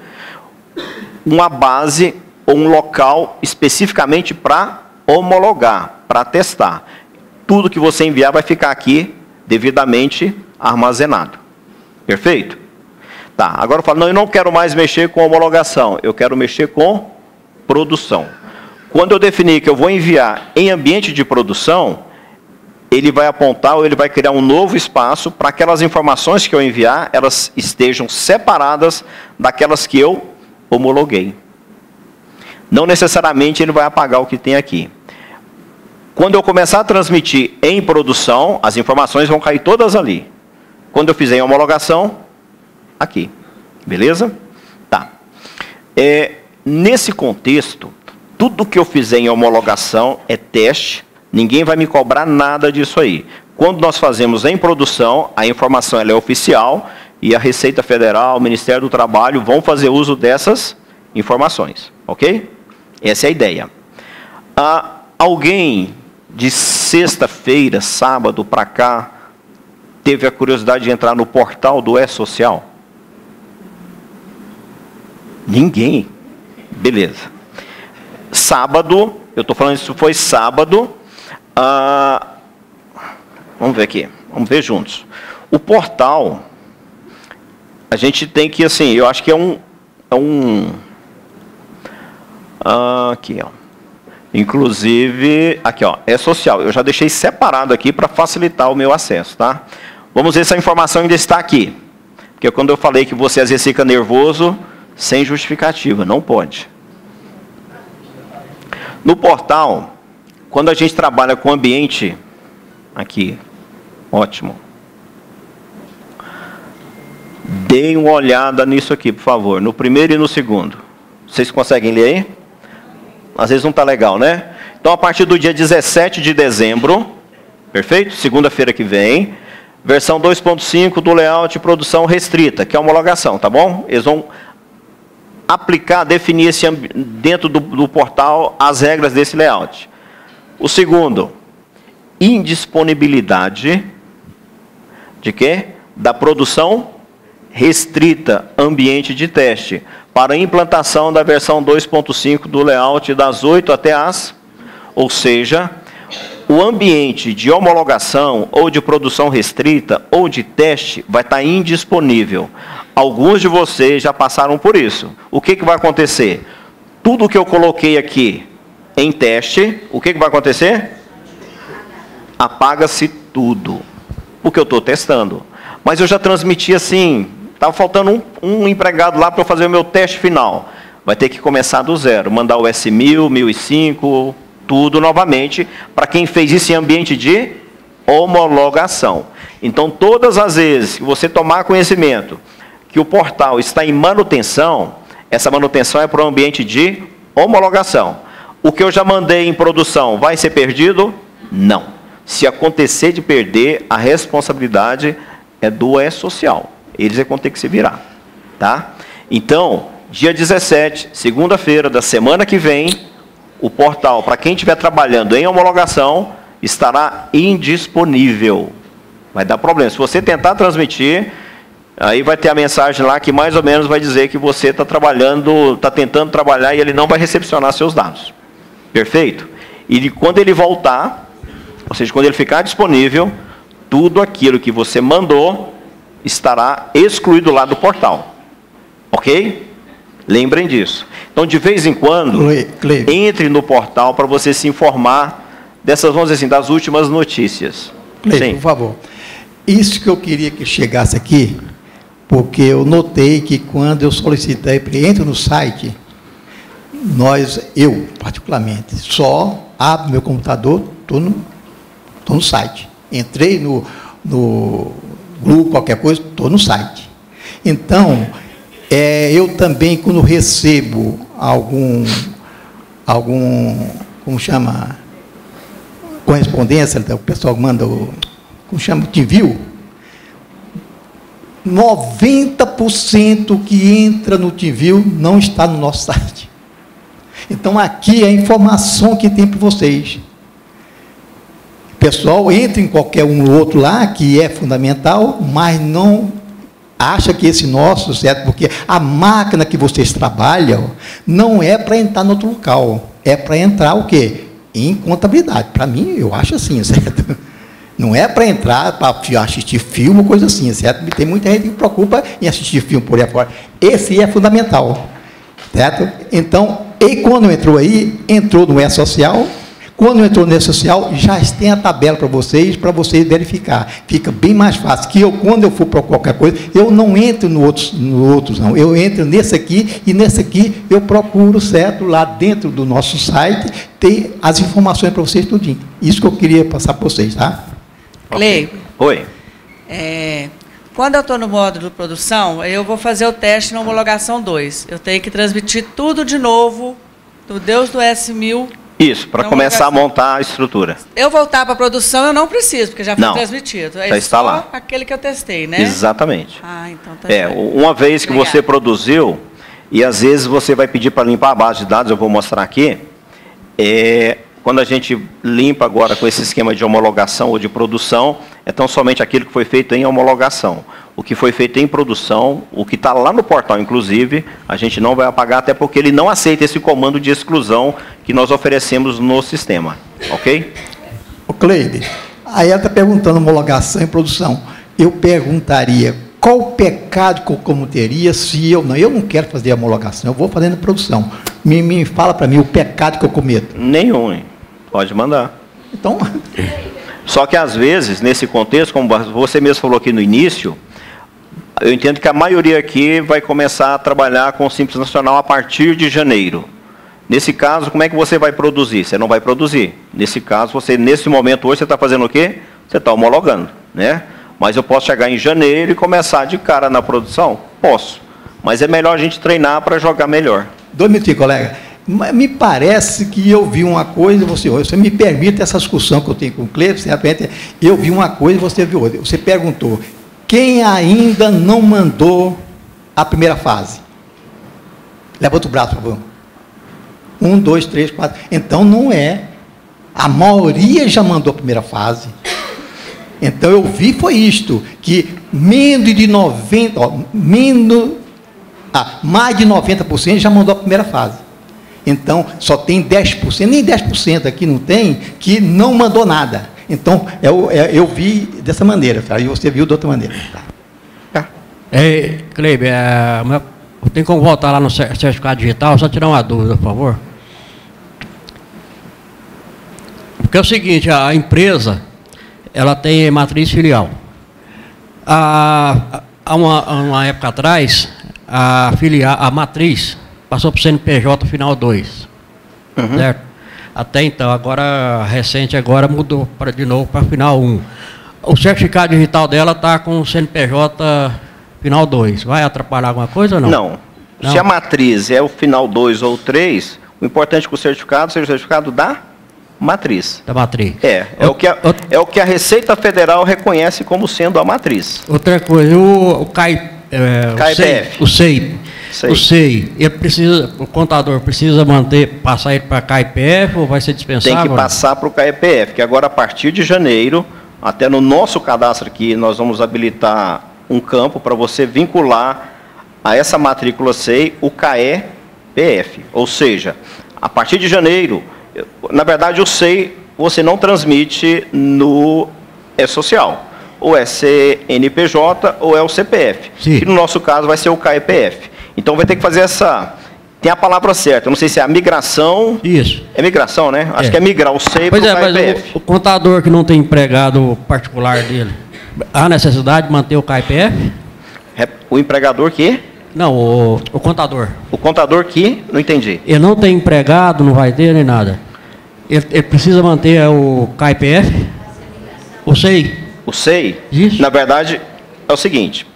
uma base ou um local especificamente para homologar, para testar. Tudo que você enviar vai ficar aqui devidamente armazenado. Perfeito? Tá, agora eu falo, não, eu não quero mais mexer com homologação, eu quero mexer com produção. Quando eu definir que eu vou enviar em ambiente de produção, ele vai apontar ou ele vai criar um novo espaço para aquelas informações que eu enviar, elas estejam separadas daquelas que eu homologuei. Não necessariamente ele vai apagar o que tem aqui. Quando eu começar a transmitir em produção, as informações vão cair todas ali. Quando eu fizer em homologação, aqui. Beleza? Tá. Nesse contexto, tudo que eu fizer em homologação é teste, ninguém vai me cobrar nada disso aí. Quando nós fazemos em produção, a informação ela é oficial e a Receita Federal, o Ministério do Trabalho vão fazer uso dessas informações. Ok? Essa é a ideia. Alguém de sexta-feira, sábado para cá, teve a curiosidade de entrar no portal do E-Social? Ninguém. Beleza. Sábado, eu estou falando isso foi sábado. Vamos ver aqui, vamos ver juntos. O portal, a gente tem que, assim, eu acho que aqui, ó. Inclusive, aqui, ó, E-Social. Eu já deixei separado aqui para facilitar o meu acesso, tá? Vamos ver se a informação ainda está aqui. Porque quando eu falei que você às vezes fica nervoso, sem justificativa, não pode. No portal, quando a gente trabalha com ambiente, aqui, ótimo. Deem uma olhada nisso aqui, por favor, no primeiro e no segundo. Vocês conseguem ler aí? Às vezes não está legal, né? Então, a partir do dia 17 de dezembro, perfeito? Segunda-feira que vem, versão 2.5 do layout produção restrita, que é a homologação, tá bom? Eles vão aplicar, definir dentro do portal as regras desse layout. O segundo, indisponibilidade de quê? Da produção restrita, ambiente de teste, para a implantação da versão 2.5 do layout das 8 até as... Ou seja, o ambiente de homologação ou de produção restrita ou de teste vai estar indisponível. Alguns de vocês já passaram por isso. O que vai acontecer? Tudo que eu coloquei aqui em teste, o que vai acontecer? Apaga-se tudo. O que eu estou testando. Mas eu já transmiti assim, estava faltando um empregado lá para eu fazer o meu teste final. Vai ter que começar do zero, mandar o S1000, 1005, tudo novamente, para quem fez isso em ambiente de homologação. Então, todas as vezes que você tomar conhecimento que o portal está em manutenção, essa manutenção é para o ambiente de homologação. O que eu já mandei em produção vai ser perdido? Não. Se acontecer de perder, a responsabilidade é do E-Social. Eles vão ter que se virar. Tá? Então, dia 17, segunda-feira da semana que vem, o portal, para quem estiver trabalhando em homologação, estará indisponível. Vai dar problema. Se você tentar transmitir, aí vai ter a mensagem lá que mais ou menos vai dizer que você está trabalhando, está tentando trabalhar e ele não vai recepcionar seus dados. Perfeito? E quando ele voltar, ou seja, quando ele ficar disponível, tudo aquilo que você mandou estará excluído lá do portal. Ok? Lembrem disso. Então, de vez em quando, entre no portal para você se informar dessas, vamos dizer assim, das últimas notícias. Cleiton, por favor. Isso que eu queria que chegasse aqui, porque eu notei que quando eu solicitei, entro no site, eu particularmente, só abro meu computador, estou no site. Entrei no grupo, qualquer coisa, estou no site. Então, eu também, quando recebo algum como chama, correspondência, o pessoal manda, como chama, te envio, 90% que entra no TeamViewer não está no nosso site. Então, aqui é a informação que tem para vocês. Pessoal, entra em qualquer um ou outro lá, que é fundamental, mas não acha que esse nosso, certo? Porque a máquina que vocês trabalham não é para entrar no outro local, é para entrar o quê? Em contabilidade. Para mim, eu acho assim, certo? Não é para entrar, para assistir filme ou coisa assim, certo? Tem muita gente que preocupa em assistir filme por aí fora. Esse é fundamental, certo? Então, e quando entrou aí, entrou no E-Social. Quando entrou no E-Social, já tem a tabela para vocês verificar. Fica bem mais fácil, que eu, quando eu for para qualquer coisa, eu não entro no outros, não. Eu entro nesse aqui, e nesse aqui eu procuro, certo, lá dentro do nosso site, ter as informações para vocês tudinho. Isso que eu queria passar para vocês, tá? Cleiton. Oi. Quando eu estou no módulo de produção, eu vou fazer o teste na homologação 2. Eu tenho que transmitir tudo de novo, do Deus do S1000. Isso, para começar a montar a estrutura. Eu voltar para a produção, eu não preciso, porque já foi transmitido. Já está lá. Só aquele que eu testei, né? Exatamente. Então tá uma vez que você produziu, e às vezes você vai pedir para limpar a base de dados, eu vou mostrar aqui, quando a gente limpa agora com esse esquema de homologação ou de produção, é tão somente aquilo que foi feito em homologação. O que foi feito em produção, o que está lá no portal, inclusive, a gente não vai apagar, até porque ele não aceita esse comando de exclusão que nós oferecemos no sistema. Ok? O Cleide, aí ela está perguntando homologação e produção. Eu perguntaria, qual o pecado que eu cometeria se eu não quero fazer homologação, eu vou fazendo produção. Me fala para mim o pecado que eu cometo. Nenhum, hein? Pode mandar. Então... Só que, às vezes, nesse contexto, como você mesmo falou aqui no início, eu entendo que a maioria aqui vai começar a trabalhar com o Simples Nacional a partir de janeiro. Nesse caso, como é que você vai produzir? Você não vai produzir. Nesse caso, você, nesse momento hoje, você está fazendo o quê? Você está homologando, né? Mas eu posso chegar em janeiro e começar de cara na produção? Posso. Mas é melhor a gente treinar para jogar melhor. 2 minutinhos, colega. Me parece que eu vi uma coisa, você me permite essa discussão que eu tenho com o Cleiton, certamente, eu vi uma coisa e você viu outra. Você perguntou, quem ainda não mandou a primeira fase? Levanta o braço, por favor. 1, 2, 3, 4. Então, não é. A maioria já mandou a primeira fase. Então, eu vi foi isto, que menos de 90%, mais de 90% já mandou a primeira fase. Então, só tem 10%, nem 10% aqui não tem, que não mandou nada. Então, eu vi dessa maneira, tá? E você viu de outra maneira. Tá? Cleiber, tem como voltar lá no certificado digital, só tirar uma dúvida, por favor? Porque é o seguinte, a empresa, ela tem matriz filial. Há uma época atrás, a matriz passou para o CNPJ final 2, certo? Até então, agora, recente, agora mudou de novo para final 1. O certificado digital dela está com o CNPJ final 2. Vai atrapalhar alguma coisa ou não? Não. Se a matriz é o final 2 ou 3, o importante é que o certificado seja o certificado da matriz. Da matriz. É o que a Receita Federal reconhece como sendo a matriz. Outra coisa, o KIPF. O SEI, o contador precisa passar ele para KIPF ou vai ser dispensável? Tem que passar para o KIPF, que agora, a partir de janeiro, até no nosso cadastro aqui, nós vamos habilitar um campo para você vincular a essa matrícula SEI o KEPF. Ou seja, a partir de janeiro, na verdade, o SEI você não transmite no E-Social. Ou é CNPJ ou é o CPF. Sim. Que no nosso caso vai ser o KEPF. Então vai ter que fazer tem a palavra certa, eu não sei se é a migração. Isso. É migração, né? Acho que é migrar o SEI para o KIPF. Mas o contador que não tem empregado particular dele, há necessidade de manter o KIPF? O empregador que? Não, o contador. O contador que? Não entendi. Ele não tem empregado, não vai ter nem nada. Ele precisa manter o KIPF? O SEI? O SEI? Isso. Na verdade, é o seguinte,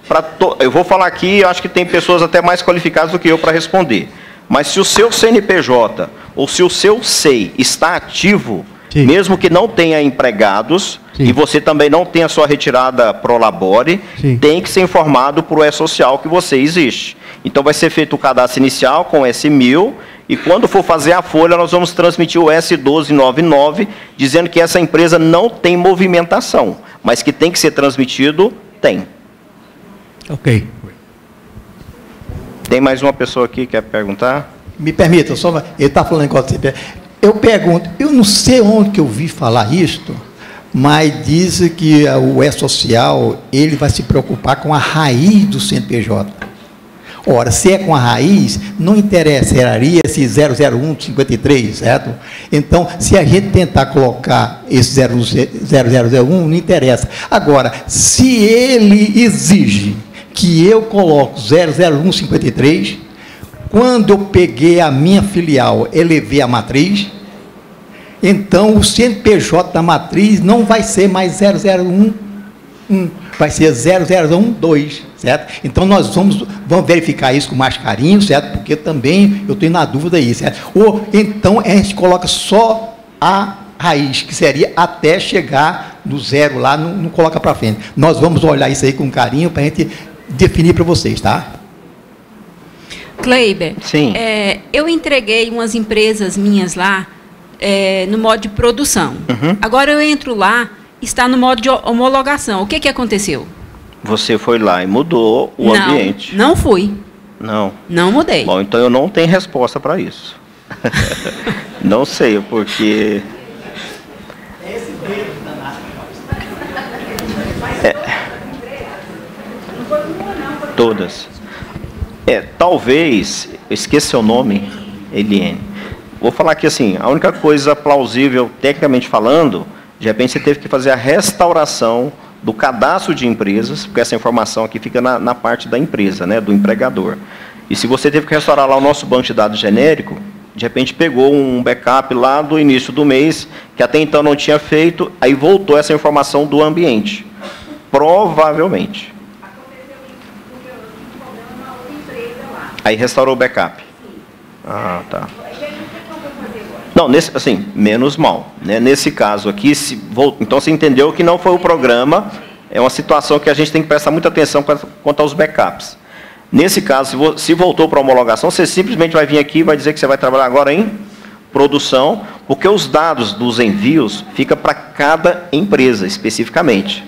eu vou falar aqui, acho que tem pessoas até mais qualificadas do que eu para responder. Mas se o seu CNPJ ou se o seu SEI está ativo, Sim. Mesmo que não tenha empregados, sim, e você também não tenha sua retirada Prolabore, sim, tem que ser informado por o E-Social que você existe. Então vai ser feito o cadastro inicial com o S1000, e quando for fazer a folha, nós vamos transmitir o S1299, dizendo que essa empresa não tem movimentação, mas que tem que ser transmitido, tem. Ok. Tem mais uma pessoa aqui que quer perguntar? Me permita, só ele está falando com você. Eu pergunto, eu não sei onde que eu vi falar isto, mas diz que o E-Social, ele vai se preocupar com a raiz do CNPJ. Ora, se é com a raiz, não interessaria esse 00153, certo? Então, se a gente tentar colocar esse 0001, não interessa. Agora, se ele exige que eu coloque 00153, quando eu peguei a minha filial, elevei a matriz, então o CNPJ da matriz não vai ser mais 001, vai ser 0012, certo? Então nós vamos verificar isso com mais carinho, certo? Porque também eu tenho na dúvida aí, certo? Ou então a gente coloca só a raiz, que seria até chegar no zero lá, não coloca para frente. Nós vamos olhar isso aí com carinho para a gente definir para vocês, tá? Kleiber, sim, eu entreguei umas empresas minhas lá no modo de produção. Uhum. Agora eu entro lá, está no modo de homologação. O que aconteceu? Você foi lá e mudou o ambiente. Não fui. Não. Não mudei. Bom, então eu não tenho resposta para isso. Não sei, porque... Todas. Talvez, eu esqueci o nome, Eliane. Vou falar aqui assim, a única coisa plausível, tecnicamente falando, de repente você teve que fazer a restauração do cadastro de empresas, porque essa informação aqui fica na parte da empresa, né, do empregador. E se você teve que restaurar lá o nosso banco de dados genérico, de repente pegou um backup lá do início do mês, que até então não tinha feito, aí voltou essa informação do ambiente. Provavelmente. Aí restaurou o backup. Ah, tá. Não, assim, menos mal. Né? Nesse caso aqui, então você entendeu que não foi o programa, é uma situação que a gente tem que prestar muita atenção quanto aos backups. Nesse caso, se voltou para a homologação, você simplesmente vai vir aqui e vai dizer que você vai trabalhar agora em produção, porque os dados dos envios ficam para cada empresa, especificamente.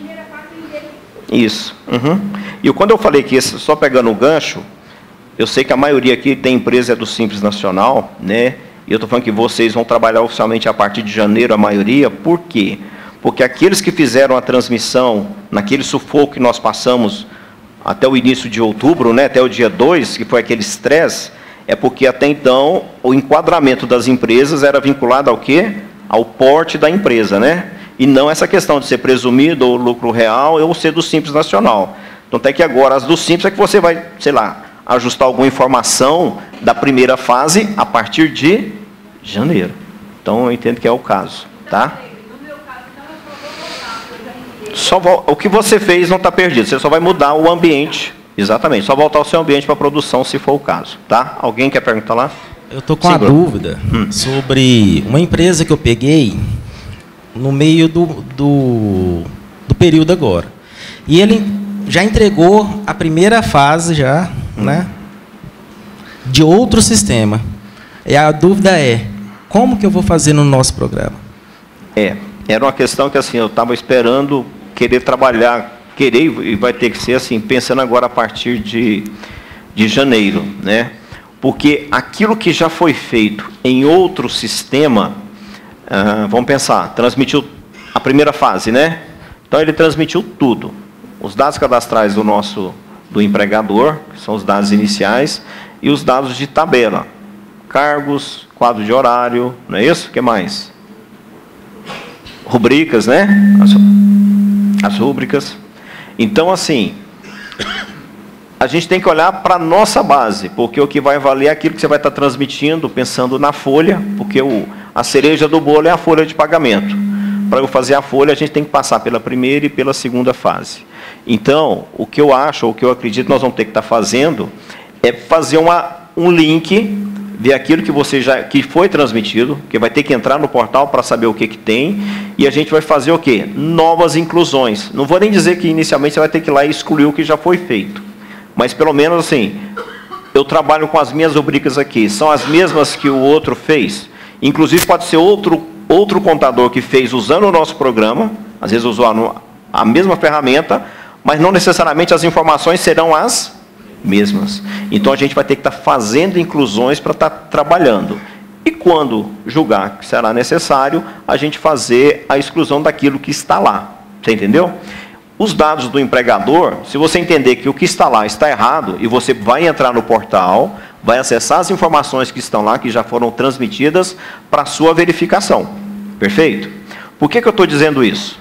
Isso. Uhum. E quando eu falei que só pegando o gancho, eu sei que a maioria aqui tem empresa do Simples Nacional, né? E eu estou falando que vocês vão trabalhar oficialmente a partir de janeiro, a maioria. Por quê? Porque aqueles que fizeram a transmissão, naquele sufoco que nós passamos até o início de outubro, né, até o dia 2, que foi aquele estresse, é porque até então o enquadramento das empresas era vinculado ao quê? Ao porte da empresa, né? E não essa questão de ser presumido ou lucro real ou ser do Simples Nacional. Então, até que agora, as do Simples é que você vai, sei lá, ajustar alguma informação da primeira fase a partir de janeiro. Então, eu entendo que é o caso, tá? O que você fez não está perdido, você só vai mudar o ambiente, exatamente, só voltar o seu ambiente para a produção, se for o caso, tá? Alguém quer perguntar lá? Eu estou com uma dúvida sobre uma empresa que eu peguei no meio do período agora. E ele já entregou a primeira fase, já, né, de outro sistema. E a dúvida é, como que eu vou fazer no nosso programa? Era uma questão que assim, eu estava esperando querer trabalhar, e vai ter que ser assim, pensando agora a partir de janeiro, né? Porque aquilo que já foi feito em outro sistema, vamos pensar, transmitiu a primeira fase, né? Então ele transmitiu tudo. Os dados cadastrais do empregador, que são os dados iniciais, e os dados de tabela. Cargos, quadro de horário, não é isso? O que mais? Rubricas, né? As rúbricas. Então, assim, a gente tem que olhar para a nossa base, porque o que vai valer é aquilo que você vai estar transmitindo, pensando na folha, porque a cereja do bolo é a folha de pagamento. Para eu fazer a folha, a gente tem que passar pela primeira e pela segunda fase. Então, o que eu acho, ou o que eu acredito que nós vamos ter que estar fazendo, é fazer um link ver aquilo que foi transmitido, que vai ter que entrar no portal para saber o que tem, e a gente vai fazer o quê? Novas inclusões. Não vou nem dizer que inicialmente você vai ter que ir lá e excluir o que já foi feito, mas pelo menos assim, eu trabalho com as minhas rubricas aqui, são as mesmas que o outro fez, inclusive pode ser outro contador que fez usando o nosso programa, às vezes usou a mesma ferramenta, mas não necessariamente as informações serão as mesmas. Então a gente vai ter que estar fazendo inclusões para estar trabalhando. E quando julgar que será necessário, a gente fazer a exclusão daquilo que está lá. Você entendeu? Os dados do empregador, se você entender que o que está lá está errado, e você vai entrar no portal, vai acessar as informações que estão lá, que já foram transmitidas, para a sua verificação. Perfeito? Por que eu estou dizendo isso?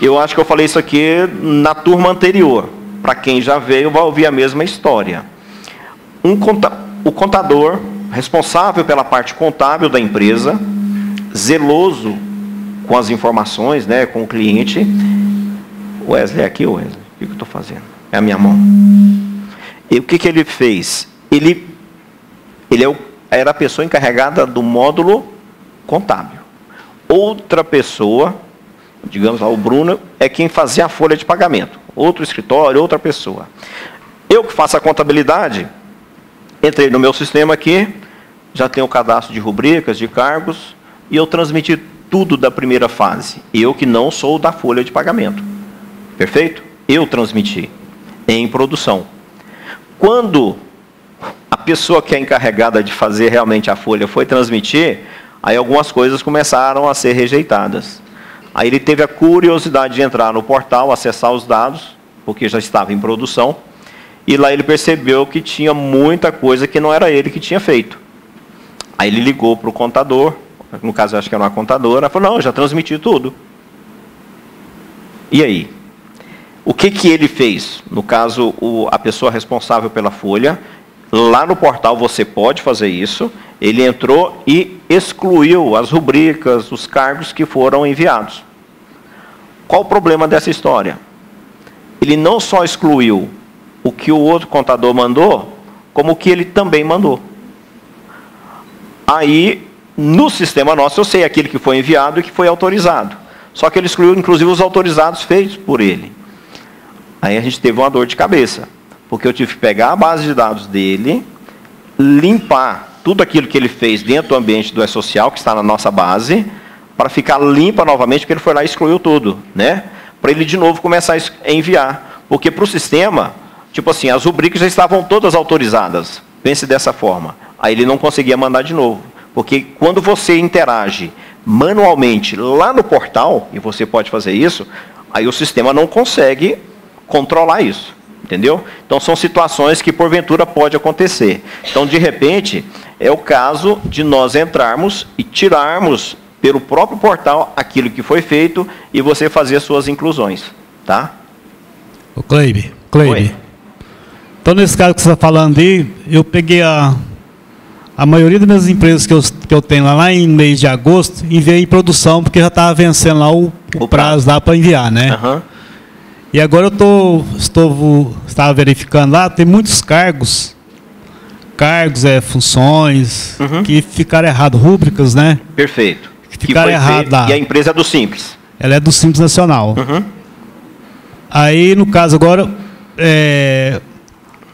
Eu acho que eu falei isso aqui na turma anterior. Para quem já veio, vai ouvir a mesma história. O contador, responsável pela parte contábil da empresa, zeloso com as informações, né, com o cliente. Wesley, aqui, Wesley, o que eu estou fazendo? É a minha mão. E o que ele fez? Ele era a pessoa encarregada do módulo contábil. Outra pessoa, digamos lá, o Bruno, é quem fazia a folha de pagamento. Outro escritório, outra pessoa. Eu que faço a contabilidade, entrei no meu sistema aqui, já tenho o cadastro de rubricas, de cargos, e eu transmiti tudo da primeira fase. Eu que não sou da folha de pagamento. Perfeito? Eu transmiti em produção. Quando a pessoa que é encarregada de fazer realmente a folha foi transmitir, aí algumas coisas começaram a ser rejeitadas. Aí ele teve a curiosidade de entrar no portal, acessar os dados, porque já estava em produção, e lá ele percebeu que tinha muita coisa que não era ele que tinha feito. Aí ele ligou para o contador, no caso eu acho que era uma contadora, falou, não, eu já transmiti tudo. E aí? O que ele fez? No caso, a pessoa responsável pela folha, lá no portal você pode fazer isso, ele entrou e excluiu as rubricas, os cargos que foram enviados. Qual o problema dessa história? Ele não só excluiu o que o outro contador mandou, como o que ele também mandou. Aí, no sistema nosso, eu sei aquele que foi enviado e que foi autorizado. Só que ele excluiu, inclusive, os autorizados feitos por ele. Aí a gente teve uma dor de cabeça, porque eu tive que pegar a base de dados dele, limpar tudo aquilo que ele fez dentro do ambiente do E-Social, que está na nossa base, para ficar limpa novamente, porque ele foi lá e excluiu tudo, né? Para ele de novo começar a enviar. Porque para o sistema, tipo assim, as rubricas já estavam todas autorizadas. Pense dessa forma. Aí ele não conseguia mandar de novo. Porque quando você interage manualmente lá no portal, e você pode fazer isso, aí o sistema não consegue controlar isso. Entendeu? Então, são situações que, porventura, pode acontecer. Então, de repente, é o caso de nós entrarmos e tirarmos pelo próprio portal aquilo que foi feito e você fazer as suas inclusões. Tá? O Cleibe. Então, nesse caso que você está falando aí, eu peguei a maioria das minhas empresas que eu tenho lá em mês de agosto, enviei em produção, porque já estava vencendo lá o prazo lá para enviar, né? Uhum. E agora eu estava verificando lá, tem muitos cargos, funções, que ficaram errados, rúbricas, né? Perfeito. Que ficaram errados lá. E a empresa é do Simples? Ela é do Simples Nacional. Aí, no caso, agora,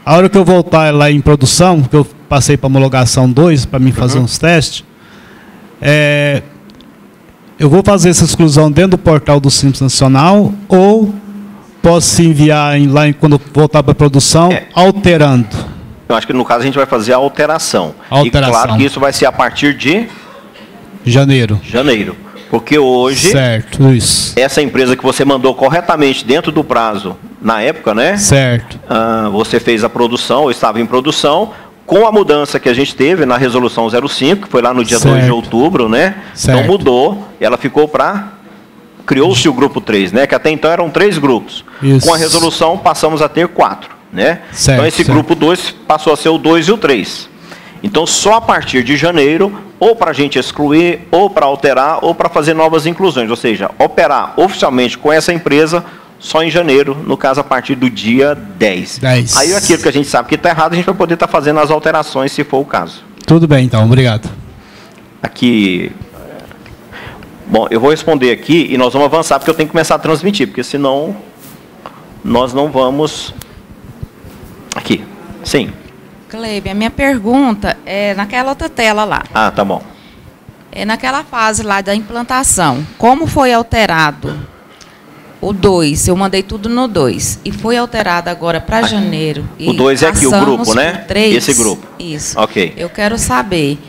a hora que eu voltar lá em produção, que eu passei para homologação 2, para mim fazer uns testes, eu vou fazer essa exclusão dentro do portal do Simples Nacional ou posso enviar lá quando voltar para a produção, alterando? Eu acho que no caso a gente vai fazer a alteração. E claro que isso vai ser a partir de janeiro. Porque hoje, certo, isso. Essa empresa que você mandou corretamente dentro do prazo, na época, né? Certo. Você fez a produção, ou estava em produção, com a mudança que a gente teve na resolução 05, que foi lá no dia 2 de outubro, né? Certo. Então mudou, ela ficou para... Criou-se o grupo 3, né? Que até então eram 3 grupos. Isso. Com a resolução passamos a ter 4, né? Certo, então esse grupo 2 passou a ser o 2 e o 3. Então só a partir de janeiro, ou para a gente excluir, ou para alterar, ou para fazer novas inclusões. Ou seja, operar oficialmente com essa empresa só em janeiro, no caso a partir do dia 10. Aí aquilo que a gente sabe que está errado, a gente vai poder estar fazendo as alterações se for o caso. Tudo bem, então. Obrigado. Aqui... Bom, eu vou responder aqui e nós vamos avançar, porque eu tenho que começar a transmitir, porque senão nós não vamos... Aqui. Sim. Cleibe, a minha pergunta é naquela outra tela lá. Ah, tá bom. É naquela fase lá da implantação. Como foi alterado o 2? Eu mandei tudo no 2. E foi alterado agora para janeiro. O 2 é aqui, o grupo, né? 3. Esse grupo. Isso. Ok. Eu quero saber,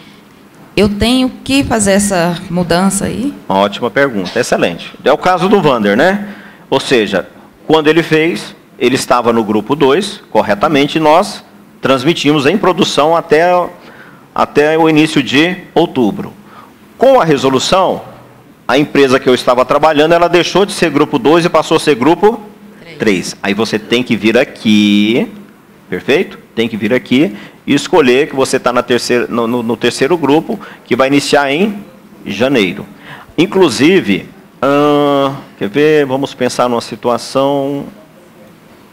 eu tenho que fazer essa mudança aí? Uma ótima pergunta, excelente. É o caso do Vander, né? Ou seja, quando ele fez, ele estava no grupo 2, corretamente, e nós transmitimos em produção até o início de outubro. Com a resolução, a empresa que eu estava trabalhando, ela deixou de ser grupo 2 e passou a ser grupo 3. Aí você tem que vir aqui, perfeito? Tem que vir aqui e escolher que você está no terceiro grupo, que vai iniciar em janeiro. Inclusive, quer ver? Vamos pensar numa situação...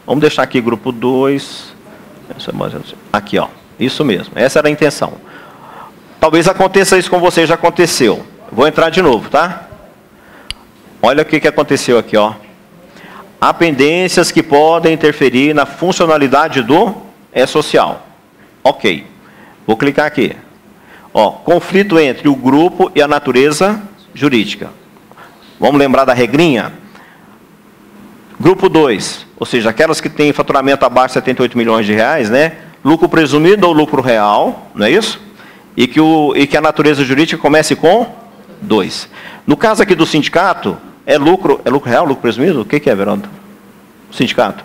Vamos deixar aqui grupo 2. Aqui, ó. Isso mesmo. Essa era a intenção. Talvez aconteça isso com você, já aconteceu. Vou entrar de novo, tá? Olha o que aconteceu aqui, ó. Há pendências que podem interferir na funcionalidade do E-Social. Ok. Vou clicar aqui. Ó, conflito entre o grupo e a natureza jurídica. Vamos lembrar da regrinha? Grupo 2, ou seja, aquelas que têm faturamento abaixo de 78 milhões de reais, né? Lucro presumido ou lucro real, não é isso? E que a natureza jurídica comece com 2. No caso aqui do sindicato, é lucro real, lucro presumido? O que é, Verônica? Sindicato?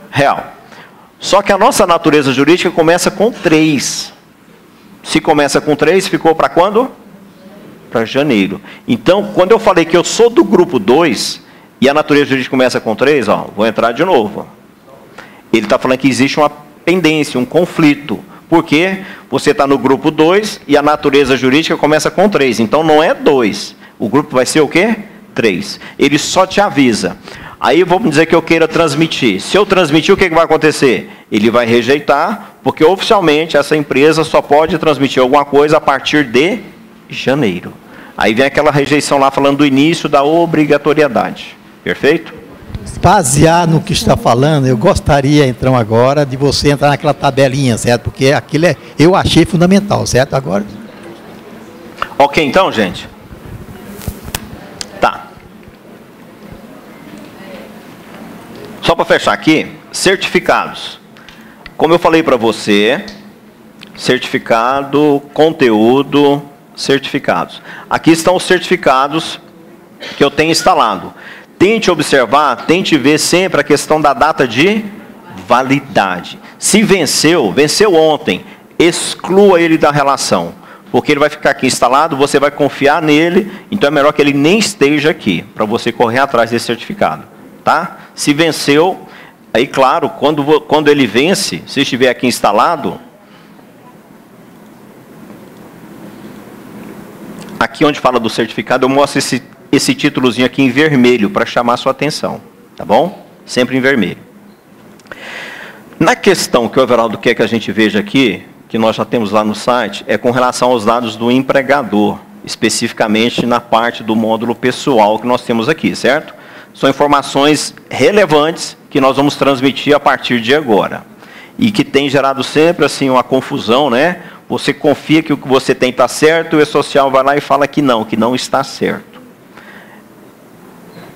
Real. Só que a nossa natureza jurídica começa com 3. Se começa com 3, ficou para quando? Para janeiro. Então, quando eu falei que eu sou do grupo 2, e a natureza jurídica começa com 3, ó, vou entrar de novo. Ele está falando que existe uma pendência, um conflito. Porque você está no grupo 2 e a natureza jurídica começa com 3. Então não é 2. O grupo vai ser o quê? 3. Ele só te avisa. Aí vamos dizer que eu queira transmitir. Se eu transmitir, o que vai acontecer? Ele vai rejeitar, porque oficialmente essa empresa só pode transmitir alguma coisa a partir de janeiro. Aí vem aquela rejeição lá falando do início da obrigatoriedade. Perfeito? Baseado no que está falando, eu gostaria, então, agora, de você entrar naquela tabelinha, certo? Porque aquilo eu achei fundamental, certo? Agora... Ok, então, gente? Tá. Só para fechar aqui, certificados. Como eu falei para você, certificado, conteúdo, certificados. Aqui estão os certificados que eu tenho instalado. Tente observar, tente ver sempre a questão da data de validade. Se venceu ontem, exclua ele da relação. Porque ele vai ficar aqui instalado, você vai confiar nele, então é melhor que ele nem esteja aqui, para você correr atrás desse certificado. Tá? Se venceu, aí claro, quando ele vence, se estiver aqui instalado, aqui onde fala do certificado, eu mostro esse títulozinho aqui em vermelho, para chamar a sua atenção, tá bom? Sempre em vermelho. Na questão que o Everaldo quer que a gente veja aqui, que nós já temos lá no site, é com relação aos dados do empregador, especificamente na parte do módulo pessoal que nós temos aqui, certo? São informações relevantes que nós vamos transmitir a partir de agora. E que tem gerado sempre assim uma confusão, né? Você confia que o que você tem está certo, e o E-Social vai lá e fala que não está certo.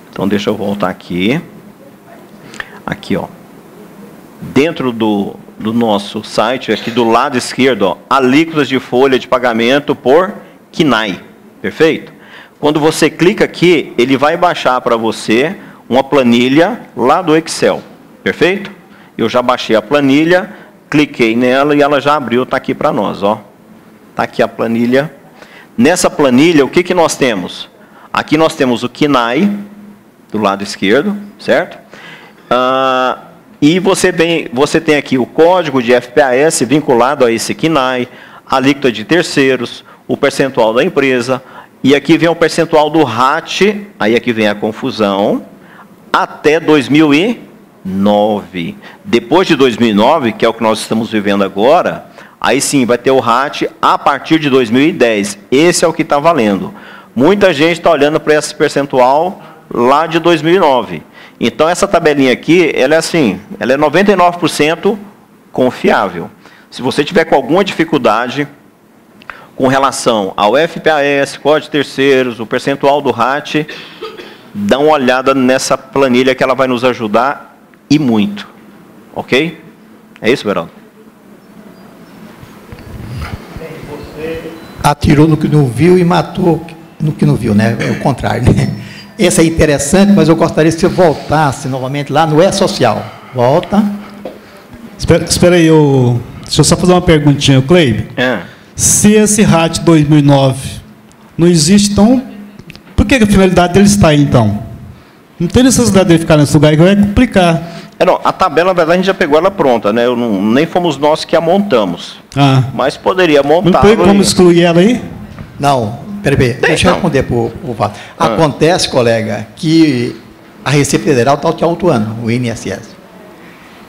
Então, deixa eu voltar aqui. Aqui, ó. Dentro do nosso site, aqui do lado esquerdo, ó, alíquotas de folha de pagamento por KNAI. Perfeito? Quando você clica aqui, ele vai baixar para você uma planilha lá do Excel. Perfeito? Eu já baixei a planilha, cliquei nela e ela já abriu, está aqui para nós, ó. Está aqui a planilha. Nessa planilha, o que nós temos? Aqui nós temos o KNAI, do lado esquerdo, certo? E você tem aqui o código de FPAS vinculado a esse KNAI, a alíquota de terceiros, o percentual da empresa, e aqui vem o percentual do RAT, aí aqui vem a confusão, até 2009. Depois de 2009, que é o que nós estamos vivendo agora, Aí sim, vai ter o RAT a partir de 2010. Esse é o que está valendo. Muita gente está olhando para esse percentual lá de 2009. Então, essa tabelinha aqui, ela é assim, ela é 99% confiável. Se você tiver com alguma dificuldade com relação ao FPAS, código de terceiros, o percentual do RAT, dá uma olhada nessa planilha que ela vai nos ajudar e muito. Ok? É isso, Beraldo? Atirou no que não viu e matou no que não viu, né? É o contrário, né? Esse é interessante, mas eu gostaria que você voltasse novamente lá no E-Social. Volta. Espera aí, deixa eu só fazer uma perguntinha, Cleibe. Se esse RAT 2009 não existe, então, por que a finalidade dele está aí, então? Não tem necessidade de ficar nesse lugar, que vai complicar. Não, a tabela, na verdade, a gente já pegou ela pronta, né? Nem fomos nós que a montamos. Mas poderia montar. Não tem como excluir ela aí? Não, peraí, deixa eu responder para o Valdo. Acontece, colega, que a Receita Federal está te autuando, o INSS.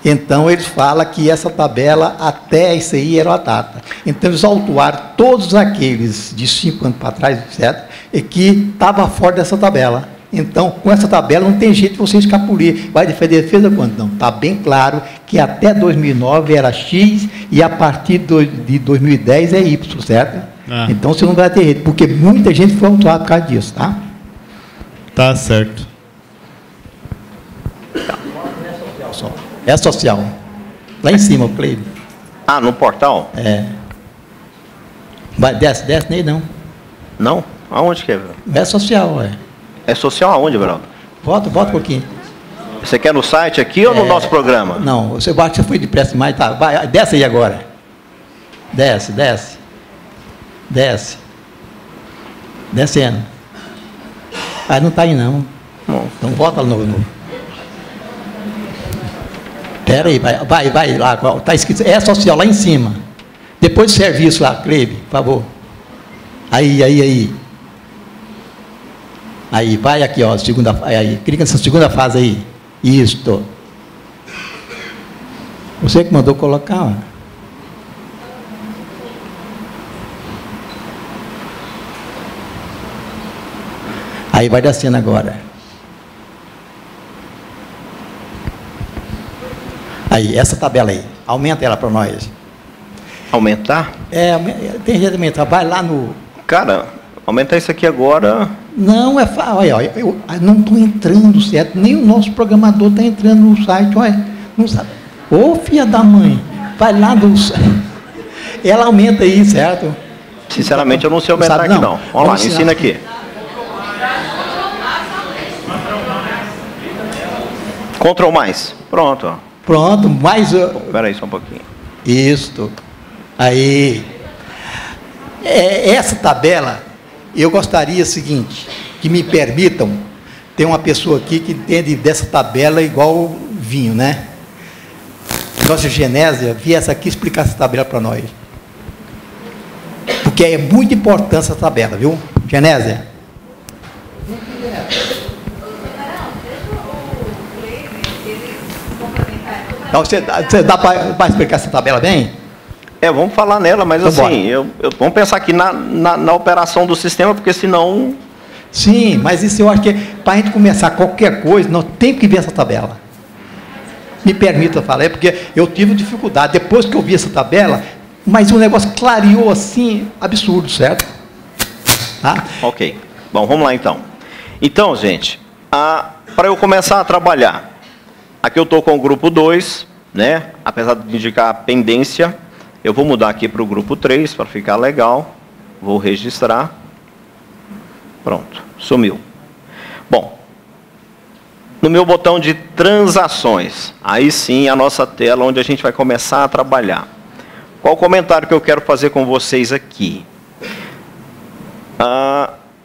Então, eles falam que essa tabela, até isso aí, era a data. Então, eles autuaram todos aqueles de 5 anos para trás, certo? E que estavam fora dessa tabela. Então, com essa tabela, não tem jeito de você escapulir. Vai defender defesa quanto? Não. Está bem claro que até 2009 era X e a partir de 2010 é Y, certo? Então, você não vai ter jeito, porque muita gente foi autuada por causa disso, tá? Tá certo. É social. Lá em cima, o Cleibe. No portal? Desce nem não. Não? Aonde que é, Veraldo? É social, É social aonde, Veraldo? Volta um pouquinho. Você quer no site aqui ou no nosso programa? Não, você bate que você foi depressa demais, tá? Vai, desce aí agora. Desce. Descendo. Não está aí não. Então volta lá no. Espera aí, vai lá. Está escrito, é social lá em cima. Depois do serviço lá, Cleibe, por favor. Aí. Aí, vai aqui, ó, segunda, aí, clica nessa segunda fase aí. Isto. Você que mandou colocar, ó. Aí vai descendo agora. Aí, essa tabela aí. Aumenta ela para nós. Aumentar? Tem jeito de aumentar. Vai lá no... Cara, aumentar isso aqui agora... Não, olha, eu não estou entrando, certo? Nem o nosso programador está entrando no site, olha. Não sabe. Ô, filha da mãe, vai lá do... Ela aumenta aí, certo? Sinceramente, eu não sei aumentar aqui, não. Vamos lá, ensina aqui. Ctrl mais. Pronto, ó. Pronto, mais... Espera aí só um pouquinho. Isso. Aí. Essa tabela, eu gostaria o seguinte, que me permitam, tem uma pessoa aqui que entende dessa tabela igual vinho, né? Nossa Genésia viesse aqui explicar essa tabela para nós. Porque é muito importante essa tabela, viu? Genésia. Então, você dá para explicar essa tabela bem? Vamos falar nela, mas então, assim, vamos pensar aqui na operação do sistema, porque senão... Sim, mas isso eu acho que para a gente começar qualquer coisa, nós temos que ver essa tabela. Me permita falar, porque eu tive dificuldade, depois que eu vi essa tabela, mas o negócio clareou assim, absurdo, certo? Tá? Ok. Bom, vamos lá então. Então, gente, para eu começar a trabalhar, aqui eu estou com o grupo 2, né? Apesar de indicar a pendência, eu vou mudar aqui para o grupo 3, para ficar legal. Vou registrar. Pronto, sumiu. Bom, no meu botão de transações, aí sim a nossa tela onde a gente vai começar a trabalhar. Qual o comentário que eu quero fazer com vocês aqui?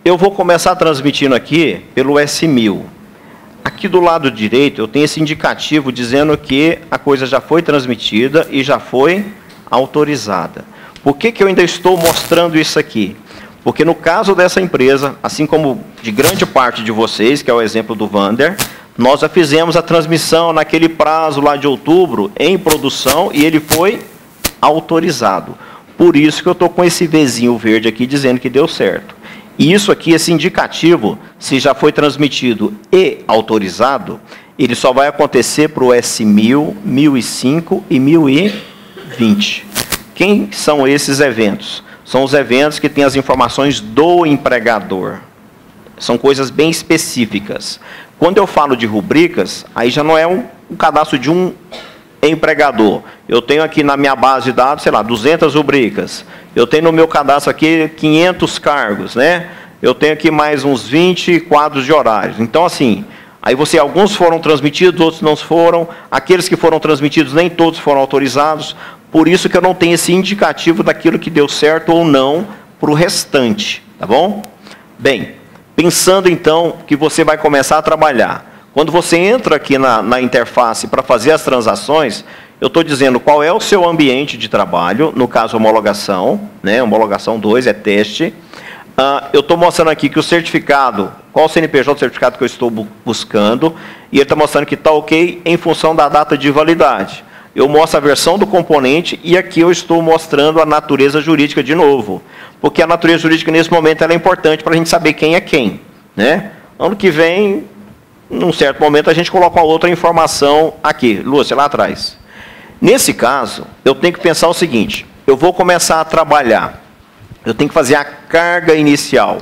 Eu vou começar transmitindo aqui pelo S1000. Aqui do lado direito eu tenho esse indicativo dizendo que a coisa já foi transmitida e já foi autorizada. Por que eu ainda estou mostrando isso aqui? Porque no caso dessa empresa, assim como de grande parte de vocês, que é o exemplo do Vander, nós já fizemos a transmissão naquele prazo lá de outubro em produção e ele foi autorizado. Por isso que eu estou com esse Vzinho verde aqui dizendo que deu certo. E isso aqui, esse indicativo, se já foi transmitido e autorizado, ele só vai acontecer para o S1000, 1005 e 1020. Quem são esses eventos? São os eventos que têm as informações do empregador. São coisas bem específicas. Quando eu falo de rubricas, aí já não é um cadastro de um empregador. Eu tenho aqui na minha base de dados, sei lá, 200 rubricas. Eu tenho no meu cadastro aqui 500 cargos, né? Eu tenho aqui mais uns 20 quadros de horários. Então, assim, aí alguns foram transmitidos, outros não foram. Aqueles que foram transmitidos, nem todos foram autorizados. Por isso que eu não tenho esse indicativo daquilo que deu certo ou não para o restante, tá bom? Bem, pensando então que você vai começar a trabalhar. Quando você entra aqui na interface para fazer as transações, eu estou dizendo qual é o seu ambiente de trabalho, no caso homologação, né? Homologação 2 é teste. Eu estou mostrando aqui que o certificado, qual o CNPJ certificado que eu estou buscando, e ele está mostrando que está ok em função da data de validade. Eu mostro a versão do componente e aqui eu estou mostrando a natureza jurídica de novo. Porque a natureza jurídica, nesse momento, ela é importante para a gente saber quem é quem, né? Ano que vem, num certo momento, a gente coloca uma outra informação aqui. Lúcia, lá atrás. Nesse caso, eu tenho que pensar o seguinte, eu vou começar a trabalhar, eu tenho que fazer a carga inicial,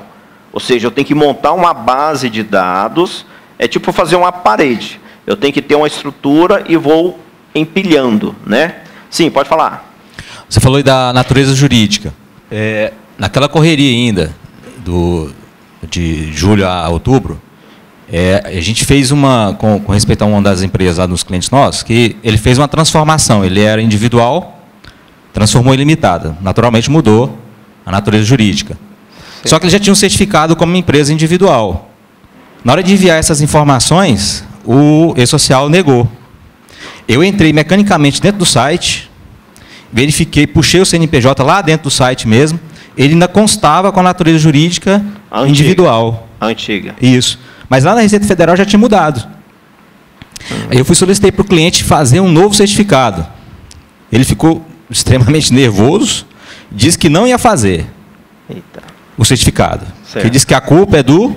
ou seja, eu tenho que montar uma base de dados, é tipo fazer uma parede, eu tenho que ter uma estrutura e vou empilhando, né? Sim, pode falar. Você falou aí da natureza jurídica. Naquela correria ainda, de julho a outubro, a gente fez com respeito a uma das empresas lá dos clientes nossos, que ele fez uma transformação. Ele era individual, transformou em limitada. Naturalmente mudou a natureza jurídica. Sim. Só que ele já tinha um certificado como empresa individual. Na hora de enviar essas informações, o E-Social negou. Eu entrei mecanicamente dentro do site, verifiquei, puxei o CNPJ lá dentro do site mesmo, ele ainda constava com a natureza jurídica individual. Antiga. Isso. Mas lá na Receita Federal já tinha mudado. Aí eu solicitei para o cliente fazer um novo certificado. Ele ficou extremamente nervoso, disse que não ia fazer o certificado. Certo. Ele disse que a culpa é do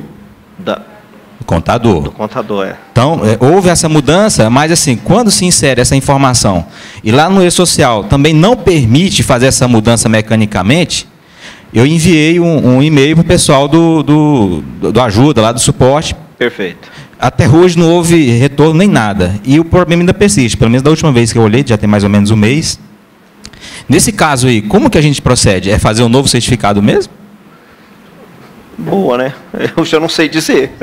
contador. Do contador, é. Então, houve essa mudança, mas assim, quando se insere essa informação, e lá no E-Social também não permite fazer essa mudança mecanicamente, eu enviei um e-mail para o pessoal do ajuda, lá do suporte. Perfeito. Até hoje não houve retorno nem nada. E o problema ainda persiste. Pelo menos da última vez que eu olhei, já tem mais ou menos um mês. Nesse caso aí, como que a gente procede? É fazer um novo certificado mesmo? Boa, né? Eu já não sei dizer.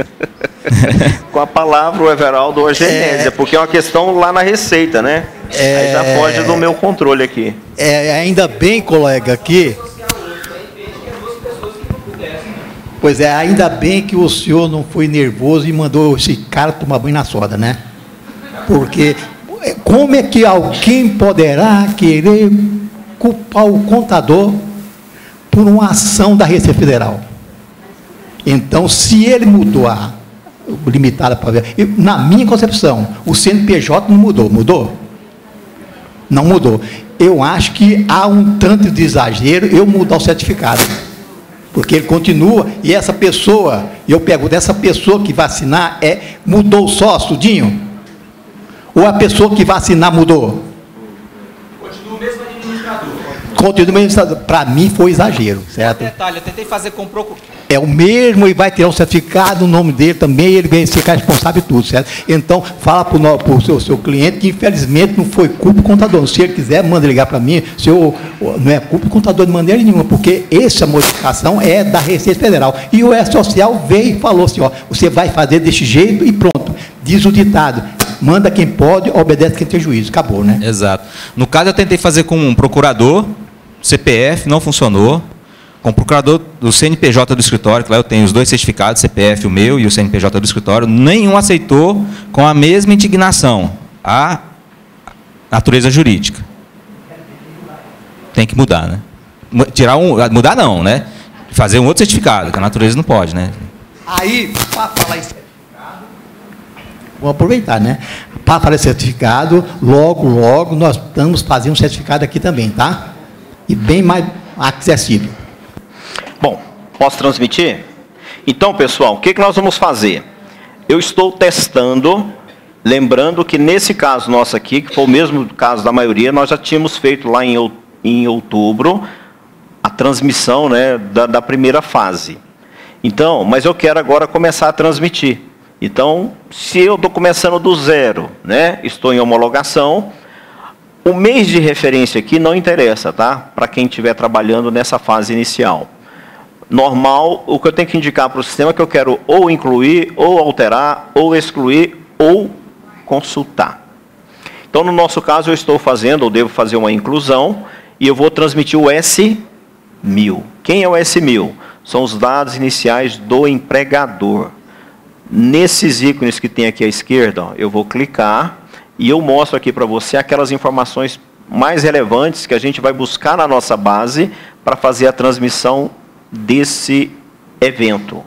Com a palavra, o Everaldo ou a Genésia, porque é uma questão lá na Receita, né? Aí já foge do meu controle aqui. Ainda bem, colega, aqui. Pois é, ainda bem que o senhor não foi nervoso e mandou esse cara tomar banho na soda, né? Porque como é que alguém poderá querer culpar o contador por uma ação da Receita Federal? Então, se ele mudou a limitada para ver, na minha concepção, o CNPJ não mudou, mudou? Não mudou. Eu acho que há um tanto de exagero eu mudar o certificado. Porque ele continua, e essa pessoa, eu pergunto, essa pessoa que vai assinar, mudou o sócio, tudinho? Ou a pessoa que vai assinar mudou? Continua o mesmo administrador. Continua o mesmo administrador. Para mim foi exagero, certo? Detalhe, eu tentei fazer com o procurador. É o mesmo e vai tirar um certificado, o nome dele também, ele vai ficar responsável de tudo, certo? Então, fala para o seu cliente que, infelizmente, não foi culpa do contador. Se ele quiser, manda ligar para mim. Não é culpa do contador de maneira nenhuma, porque essa modificação é da Receita Federal. E o E-Social veio e falou assim, ó, você vai fazer desse jeito e pronto. Diz o ditado, manda quem pode, obedece quem tem juízo. Acabou, né? Exato. No caso, eu tentei fazer com um procurador, CPF, não funcionou. Com o procurador do CNPJ do escritório, que lá eu tenho os dois certificados, CPF, o meu e o CNPJ do escritório, nenhum aceitou com a mesma indignação a natureza jurídica. Tem que mudar, né? Mudar não, né? Fazer um outro certificado, que a natureza não pode, né? Aí, para falar em certificado, Vamos aproveitar, né? Para fazer certificado, logo nós estamos fazendo um certificado aqui também, tá? E bem mais acessível. Bom, posso transmitir? Então, pessoal, o que nós vamos fazer? Eu estou testando, lembrando que nesse caso nosso aqui, que foi o mesmo caso da maioria, nós já tínhamos feito lá em outubro a transmissão, né, da primeira fase. Então, mas eu quero agora começar a transmitir. Então, se eu estou começando do zero, né, estou em homologação, o mês de referência aqui não interessa, tá? Para quem estiver trabalhando nessa fase inicial. Normal, o que eu tenho que indicar para o sistema é que eu quero ou incluir, ou alterar, ou excluir, ou consultar. Então, no nosso caso, eu estou fazendo, ou devo fazer uma inclusão, e eu vou transmitir o S1000. Quem é o S1000? São os dados iniciais do empregador. Nesses ícones que tem aqui à esquerda, ó, eu vou clicar e eu mostro aqui para você aquelas informações mais relevantes que a gente vai buscar na nossa base para fazer a transmissão deste evento.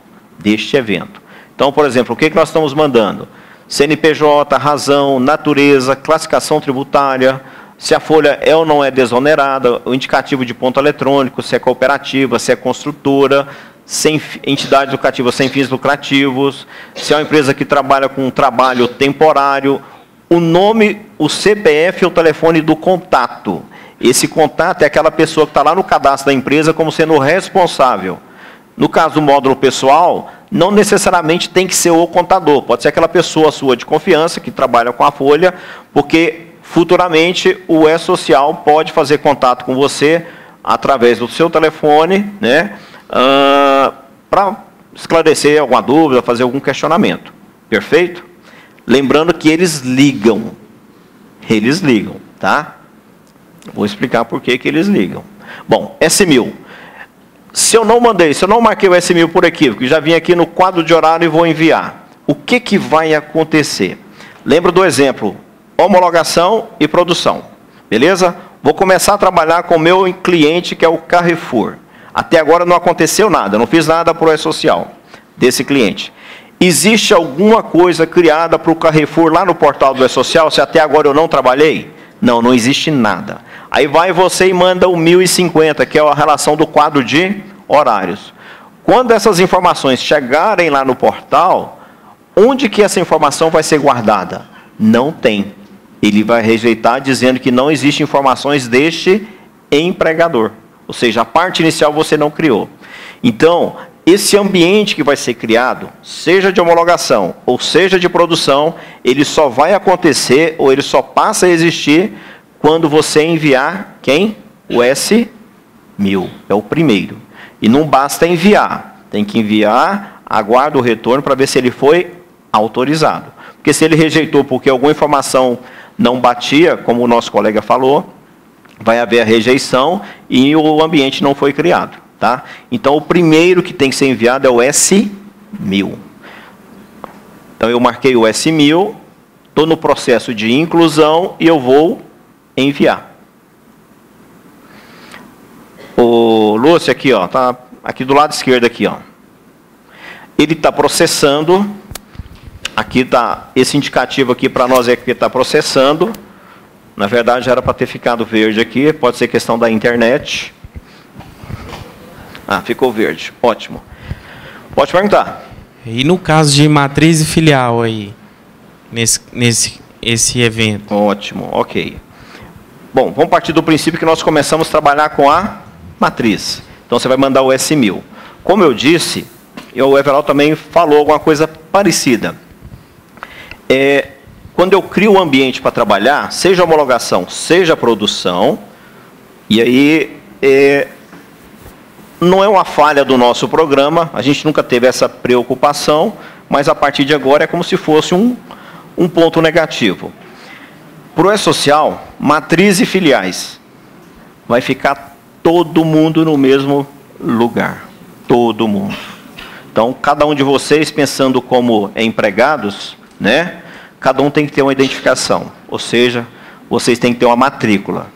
Então, por exemplo, o que nós estamos mandando? CNPJ, razão, natureza, classificação tributária, se a folha é ou não é desonerada, o indicativo de ponto eletrônico, se é cooperativa, se é construtora, sem entidade educativa sem fins lucrativos, se é uma empresa que trabalha com um trabalho temporário, o nome, o CPF e o telefone do contato. Esse contato é aquela pessoa que está lá no cadastro da empresa como sendo o responsável. No caso do módulo pessoal, não necessariamente tem que ser o contador, pode ser aquela pessoa sua de confiança que trabalha com a folha, porque futuramente o E-Social pode fazer contato com você através do seu telefone, né, para esclarecer alguma dúvida, fazer algum questionamento. Perfeito? Lembrando que eles ligam. Eles ligam, tá? Vou explicar por que eles ligam. Bom, S1000. Se eu não marquei o S1000 por equívoco, já vim aqui no quadro de horário e vou enviar. O que vai acontecer? Lembra do exemplo, homologação e produção. Beleza? Vou começar a trabalhar com o meu cliente, que é o Carrefour. Até agora não aconteceu nada, não fiz nada para o E-Social desse cliente. Existe alguma coisa criada para o Carrefour lá no portal do E-Social, se até agora eu não trabalhei? Não, não existe nada. Aí vai você e manda o 1050, que é a relação do quadro de horários. Quando essas informações chegarem lá no portal, onde que essa informação vai ser guardada? Não tem. Ele vai rejeitar dizendo que não existem informações deste empregador. Ou seja, a parte inicial você não criou. Então, esse ambiente que vai ser criado, seja de homologação ou seja de produção, ele só vai acontecer ou ele só passa a existir quando você enviar quem? O S1000, é o primeiro. E não basta enviar, tem que enviar, aguarda o retorno para ver se ele foi autorizado. Porque se ele rejeitou porque alguma informação não batia, como o nosso colega falou, vai haver a rejeição e o ambiente não foi criado. Tá? Então, o primeiro que tem que ser enviado é o S1000. Então, eu marquei o S1000, estou no processo de inclusão e eu vou enviar. O Lúcio aqui, ó, tá aqui do lado esquerdo aqui, ó. Ele está processando. Aqui está esse indicativo aqui para nós é que está processando. Na verdade, era para ter ficado verde aqui, pode ser questão da internet. Ah, ficou verde. Ótimo. Pode perguntar. E no caso de matriz e filial aí, esse evento? Ótimo, ok. Bom, vamos partir do princípio que nós começamos a trabalhar com a matriz. Então, você vai mandar o S1000. Como eu disse, o Everaldo também falou alguma coisa parecida. Quando eu crio um ambiente para trabalhar, seja homologação, seja produção, e aí não é uma falha do nosso programa, a gente nunca teve essa preocupação, mas a partir de agora é como se fosse um ponto negativo. Para o E-Social, matriz e filiais, vai ficar todo mundo no mesmo lugar. Todo mundo. Então, cada um de vocês, pensando como empregados, né? Cada um tem que ter uma identificação, ou seja, vocês têm que ter uma matrícula.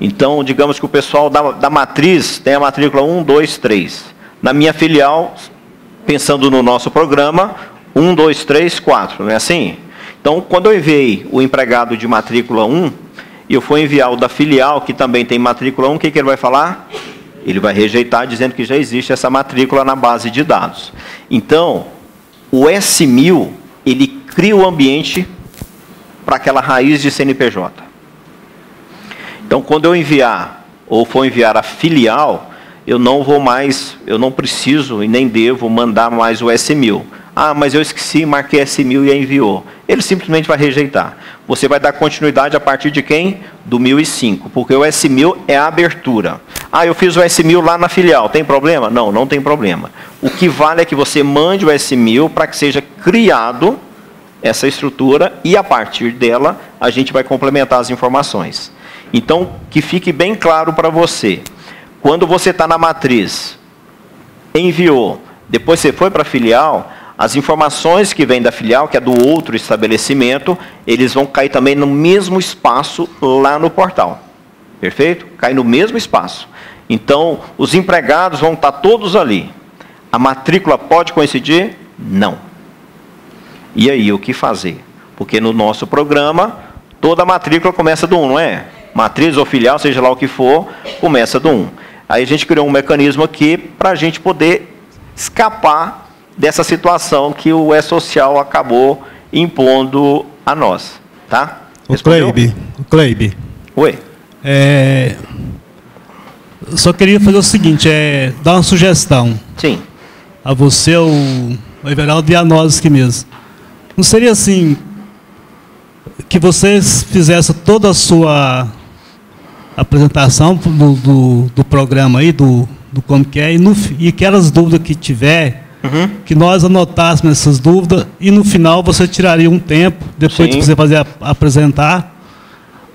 Então, digamos que o pessoal da matriz tem a matrícula 1, 2, 3. Na minha filial, pensando no nosso programa, 1, 2, 3, 4. Não é assim? Então, quando eu enviei o empregado de matrícula 1, e eu for enviar o da filial, que também tem matrícula 1, o que ele vai falar? Ele vai rejeitar, dizendo que já existe essa matrícula na base de dados. Então, o S1000, ele cria o ambiente para aquela raiz de CNPJ. Então, quando eu enviar, ou for enviar a filial, eu não preciso e nem devo mandar mais o S1000. Ah, mas eu esqueci, marquei S1000 e enviou. Ele simplesmente vai rejeitar. Você vai dar continuidade a partir de quem? Do 1005, porque o S1000 é a abertura. Ah, eu fiz o S1000 lá na filial, tem problema? Não, não tem problema. O que vale é que você mande o S1000 para que seja criado essa estrutura e a partir dela a gente vai complementar as informações. Então, que fique bem claro para você. Quando você está na matriz, enviou, depois você foi para a filial, as informações que vêm da filial, que é do outro estabelecimento, eles vão cair também no mesmo espaço lá no portal. Perfeito? Cai no mesmo espaço. Então, os empregados vão estar todos ali. A matrícula pode coincidir? Não. E aí, o que fazer? Porque no nosso programa, toda a matrícula começa do 1, não é? Matriz ou filial, seja lá o que for, começa do 1. Aí a gente criou um mecanismo aqui para a gente poder escapar dessa situação que o E-Social acabou impondo a nós. Tá? O Cleibe. Oi. Eu só queria fazer o seguinte, dar uma sugestão. Sim. A você, o Everaldo e a nós aqui mesmo. Não seria assim que vocês fizessem toda a sua apresentação do programa aí, do como que é, e aquelas dúvidas que tiver, que nós anotássemos essas dúvidas, e no final você tiraria um tempo, depois de você fazer apresentar,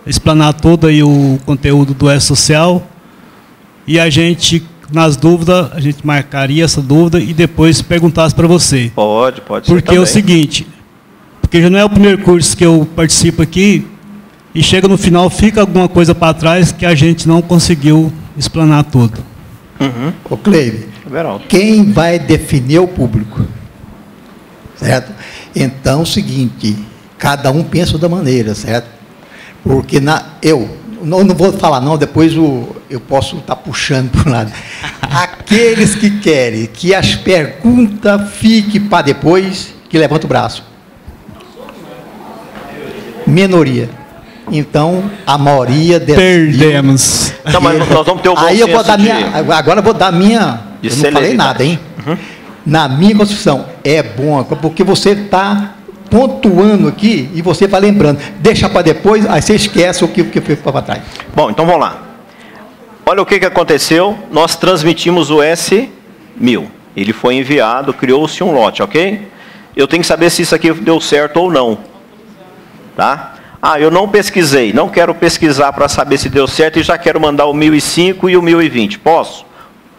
explanar todo aí o conteúdo do E-Social, e a gente, nas dúvidas, a gente marcaria essa dúvida e depois perguntasse para você. Pode ser. Porque é o seguinte, porque já não é o primeiro curso que eu participo aqui, e chega no final, fica alguma coisa para trás que a gente não conseguiu explanar tudo. Ô Cleibe, quem vai definir o público? Certo? Então, é o seguinte, cada um pensa da maneira, certo? Porque eu não vou falar não, depois eu posso estar puxando para um lado. Aqueles que querem que as perguntas fiquem para depois, que levanta o braço. Minoria. Então, a maioria perdemos. Não, mas nós vamos ter o bom aí eu vou dar de... agora eu vou dar minha... Eu não falei nada, hein? Uhum. Na minha concepção, é bom, porque você está pontuando aqui e você vai lembrando. Deixa para depois, aí você esquece o que foi para trás. Bom, então vamos lá. Olha o que aconteceu. Nós transmitimos o S1000. Ele foi enviado, criou-se um lote, ok? Eu tenho que saber se isso aqui deu certo ou não. Tá? Ah, eu não pesquisei, não quero pesquisar para saber se deu certo e já quero mandar o 1005 e o 1020. Posso?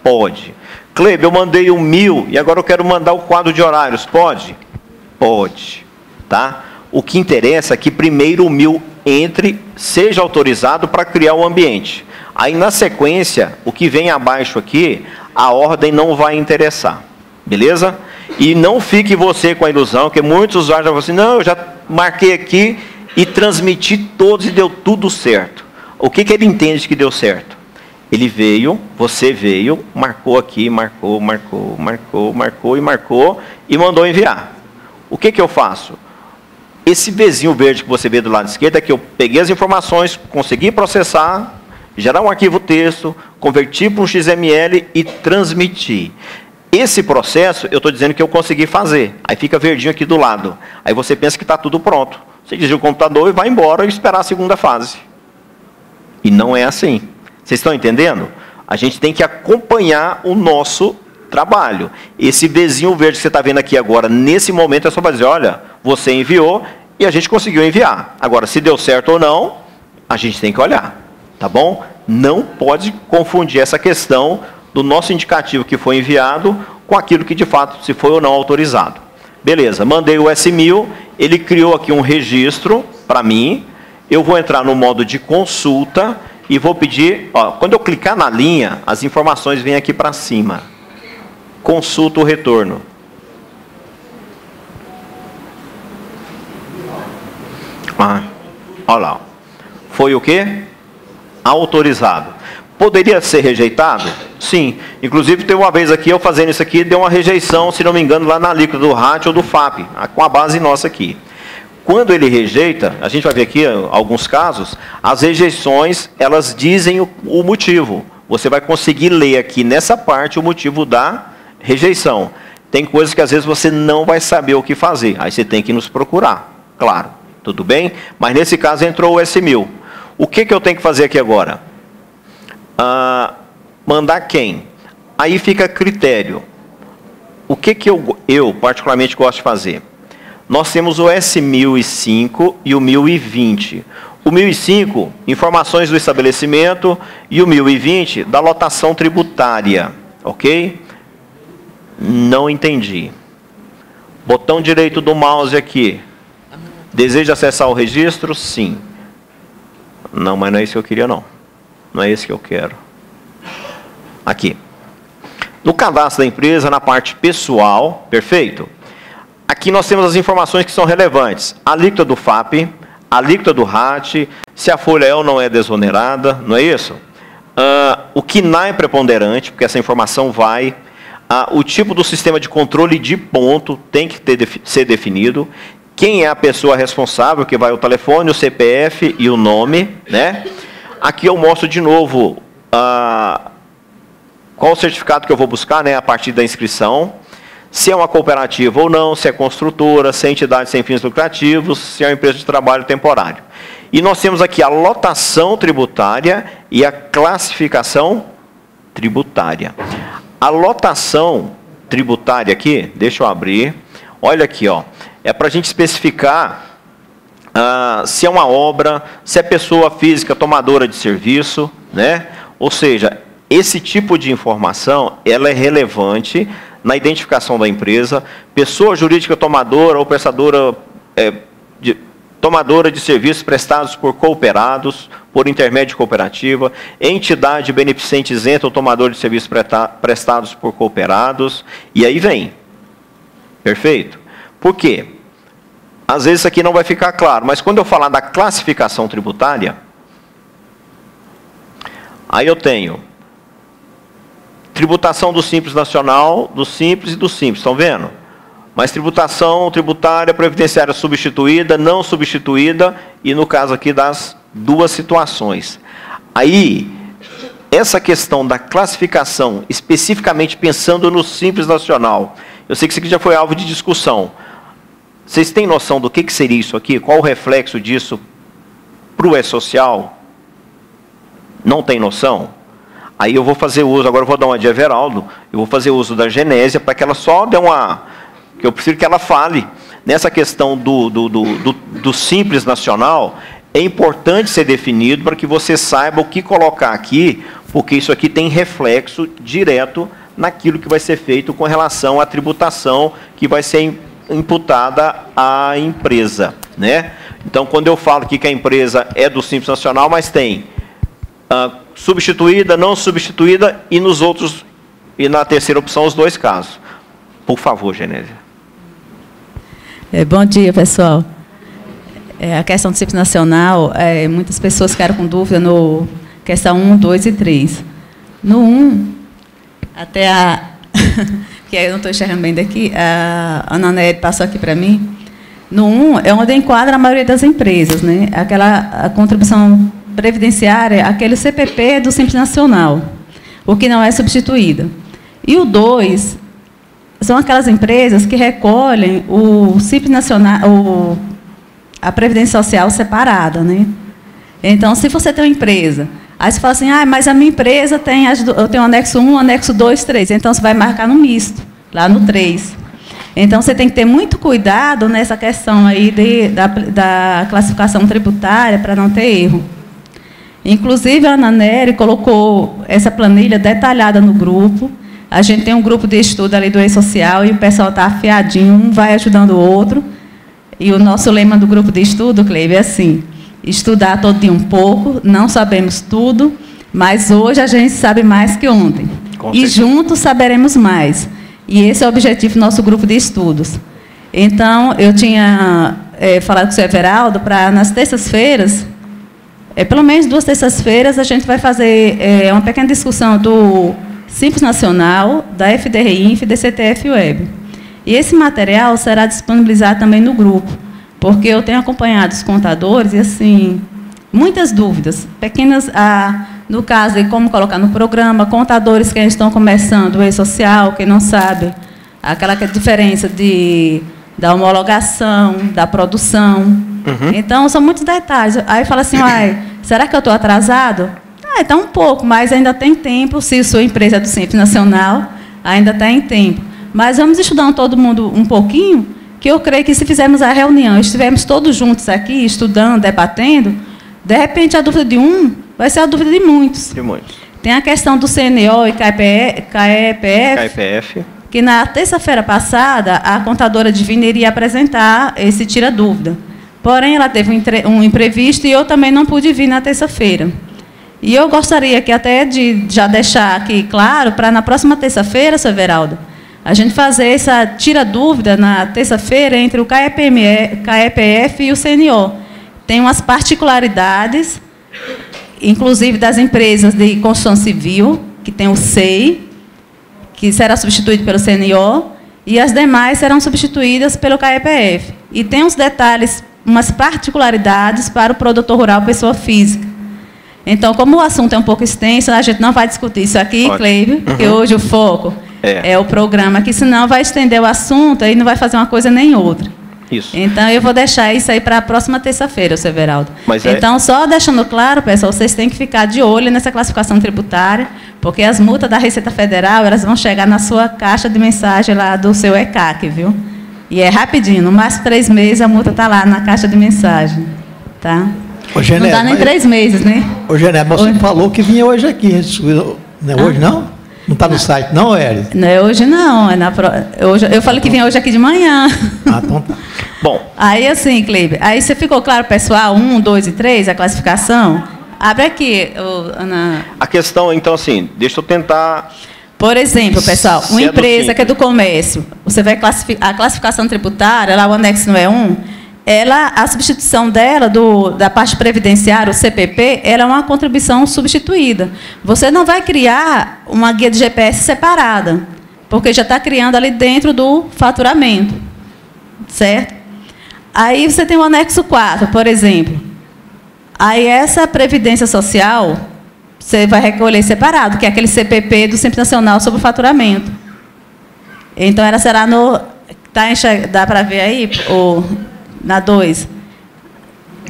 Pode. Cleibe, eu mandei o 1000 e agora eu quero mandar o quadro de horários. Pode? Pode. Tá? O que interessa é que primeiro o 1000 entre, seja autorizado para criar o ambiente. Aí na sequência, o que vem abaixo aqui, a ordem não vai interessar. Beleza? E não fique você com a ilusão, que muitos usuários já falam assim, não, eu já marquei aqui e transmiti todos e deu tudo certo. O que ele entende que deu certo? Ele veio, você veio, marcou aqui, marcou e mandou enviar. O que eu faço? Esse Vzinho verde que você vê do lado esquerdo é que eu peguei as informações, consegui processar, gerar um arquivo texto, converti para um XML e transmitir. Esse processo, eu estou dizendo que eu consegui fazer. Aí fica verdinho aqui do lado. Aí você pensa que está tudo pronto. Você desliga o computador e vai embora e esperar a segunda fase. E não é assim. Vocês estão entendendo? A gente tem que acompanhar o nosso trabalho. Esse Vzinho verde que você está vendo aqui agora, nesse momento, é só para dizer, olha, você enviou e a gente conseguiu enviar. Agora, se deu certo ou não, a gente tem que olhar. Tá bom? Não pode confundir essa questão do nosso indicativo que foi enviado com aquilo que, de fato, se foi ou não autorizado. Beleza, mandei o S1000, ele criou aqui um registro para mim, eu vou entrar no modo de consulta e vou pedir, quando eu clicar na linha, as informações vêm aqui para cima. Consulta o retorno. Olha lá. Foi o quê? Autorizado. Poderia ser rejeitado? Sim. Inclusive, teve uma vez aqui, eu fazendo isso aqui, deu uma rejeição, se não me engano, lá na alíquota do RAT ou do FAP, com a base nossa aqui. Quando ele rejeita, a gente vai ver aqui alguns casos, as rejeições, elas dizem o motivo. Você vai conseguir ler aqui nessa parte o motivo da rejeição. Tem coisas que às vezes você não vai saber o que fazer, aí você tem que nos procurar, claro. Tudo bem? Mas nesse caso entrou o S1000. O que eu tenho que fazer aqui agora? Mandar quem? Aí fica a critério. O que eu particularmente gosto de fazer? Nós temos o S1005 e o 1020. O 1005, informações do estabelecimento, e o 1020, da lotação tributária. Ok? Não entendi. Botão direito do mouse aqui. Deseja acessar o registro? Sim. Não, mas não é isso que eu queria, não. Não é esse que eu quero. Aqui. No cadastro da empresa, na parte pessoal, perfeito? Aqui nós temos as informações que são relevantes. A alíquota do FAP, a alíquota do RAT, se a folha é ou não é desonerada, não é isso? O KNAI preponderante, porque essa informação vai. O tipo do sistema de controle de ponto tem que ser definido. Quem é a pessoa responsável, que vai o telefone, o CPF e o nome, né? Aqui eu mostro de novo qual o certificado que eu vou buscar, né, a partir da inscrição. Se é uma cooperativa ou não, se é construtora, se é entidade sem fins lucrativos, se é uma empresa de trabalho temporário. E nós temos aqui a lotação tributária e a classificação tributária. A lotação tributária aqui, deixa eu abrir, olha aqui, ó, é para a gente especificar se é uma obra, se é pessoa física tomadora de serviço, né? Ou seja, esse tipo de informação, ela é relevante na identificação da empresa, pessoa jurídica tomadora ou prestadora, tomadora de serviços prestados por cooperados, por intermédio de cooperativa, entidade beneficente isenta ou tomador de serviços prestados por cooperados, e aí vem. Perfeito? Por quê? Às vezes isso aqui não vai ficar claro, mas quando eu falar da classificação tributária, aí eu tenho tributação do Simples Nacional, do Simples e do Simples, estão vendo? Mas tributação tributária previdenciária substituída, não substituída, e no caso aqui das duas situações. Aí, essa questão da classificação, especificamente pensando no Simples Nacional, eu sei que isso aqui já foi alvo de discussão. Vocês têm noção do que seria isso aqui? Qual o reflexo disso para o E-Social? Não tem noção? Aí eu vou fazer uso, agora eu vou dar uma de Everaldo, eu vou fazer uso da Genésia para que ela só dê uma... que eu prefiro que ela fale. Nessa questão do Simples Nacional, é importante ser definido para que você saiba o que colocar aqui, porque isso aqui tem reflexo direto naquilo que vai ser feito com relação à tributação que vai ser imputada à empresa, né? Então, quando eu falo aqui que a empresa é do Simples Nacional, mas tem substituída, não substituída, e nos outros, e na terceira opção, os dois casos. Por favor, Genésia. Bom dia, pessoal. A questão do Simples Nacional, muitas pessoas ficaram com dúvida no questão 1, 2 e 3. No 1, até a... que eu não estou enxergando bem daqui, a Ana Nery passou aqui para mim. No 1, é onde enquadra a maioria das empresas, né? A contribuição previdenciária, aquele CPP do Simples Nacional, o que não é substituído. E o 2 são aquelas empresas que recolhem o Simples Nacional, a Previdência Social separada, né? Então, se você tem uma empresa, aí você fala assim, mas a minha empresa tem, eu tenho o anexo 1, anexo 2, 3, então você vai marcar no misto, lá no 3. Então, você tem que ter muito cuidado nessa questão aí da classificação tributária para não ter erro. Inclusive, a Ana Nery colocou essa planilha detalhada no grupo. A gente tem um grupo de estudo ali do E-Social e o pessoal está afiadinho, um vai ajudando o outro. E o nosso lema do grupo de estudo, Cleibe, é assim, estudar todo dia um pouco, não sabemos tudo, mas hoje a gente sabe mais que ontem. E juntos saberemos mais. E esse é o objetivo do nosso grupo de estudos. Então, eu tinha falar com o senhor Everaldo para, nas terças-feiras, pelo menos 2 terças-feiras, a gente vai fazer uma pequena discussão do Simples Nacional, da FDRINF e da CTF Web. E esse material será disponibilizado também no grupo, porque eu tenho acompanhado os contadores e, assim, muitas dúvidas, pequenas, no caso de como colocar no programa, contadores que estão começando o e-social, que não sabem, aquela diferença da homologação, da produção. Então, são muitos detalhes. Aí fala assim, será que eu estou atrasado? Está um pouco, mas ainda tem tempo, se a sua empresa é do Simples Nacional, ainda está em tempo. Mas vamos estudando todo mundo um pouquinho, que eu creio que se fizermos a reunião, estivermos todos juntos aqui, estudando, debatendo, de repente a dúvida de um vai ser a dúvida de muitos. Tem a questão do CNO e KEPF, que na terça-feira passada, a contadora Divina iria apresentar esse tira-dúvida. Porém, ela teve um imprevisto e eu também não pude vir na terça-feira. E eu gostaria que até de já deixar aqui claro, para na próxima terça-feira, Sr. Everaldo, a gente fazer essa tira-dúvida na terça-feira entre o KEPF e o CNO. Tem umas particularidades, inclusive das empresas de construção civil, que tem o SEI, que será substituído pelo CNO, e as demais serão substituídas pelo KEPF. E tem uns detalhes, umas particularidades para o produtor rural, pessoa física. Então, como o assunto é um pouco extenso, a gente não vai discutir isso aqui, Cleide, porque hoje o foco é o programa, que senão vai estender o assunto e não vai fazer uma coisa nem outra. Isso. Então, eu vou deixar isso aí para a próxima terça-feira, Sr. Everaldo. Então, só deixando claro, pessoal, vocês têm que ficar de olho nessa classificação tributária, porque as multas da Receita Federal, elas vão chegar na sua caixa de mensagem lá do seu ECAC, viu? E é rapidinho, no máximo 3 meses a multa está lá na caixa de mensagem. Tá? Não dá nem 3 meses, né? Ô, Gené, você falou que vinha hoje aqui. Não é hoje, não? Não está no site, não, Elis? Não é hoje, não. Hoje, eu falei que vinha hoje aqui de manhã. Então tá. Bom. Aí, assim, Cleibe, aí você ficou claro, pessoal, 1, 2 e 3, a classificação? Abre aqui, Ana. A questão, então, assim, deixa eu tentar... Por exemplo, pessoal, uma empresa que é do comércio, você vai classificar, a classificação tributária, lá o anexo não é 1, a substituição dela, da parte previdenciária, o CPP, ela é uma contribuição substituída. Você não vai criar uma guia de GPS separada, porque já está criando ali dentro do faturamento. Certo? Aí você tem o anexo 4, por exemplo. Aí essa previdência social, você vai recolher separado, que é aquele CPP do Simples Nacional sobre o faturamento. Então, ela será no... dá para ver aí? Na 2.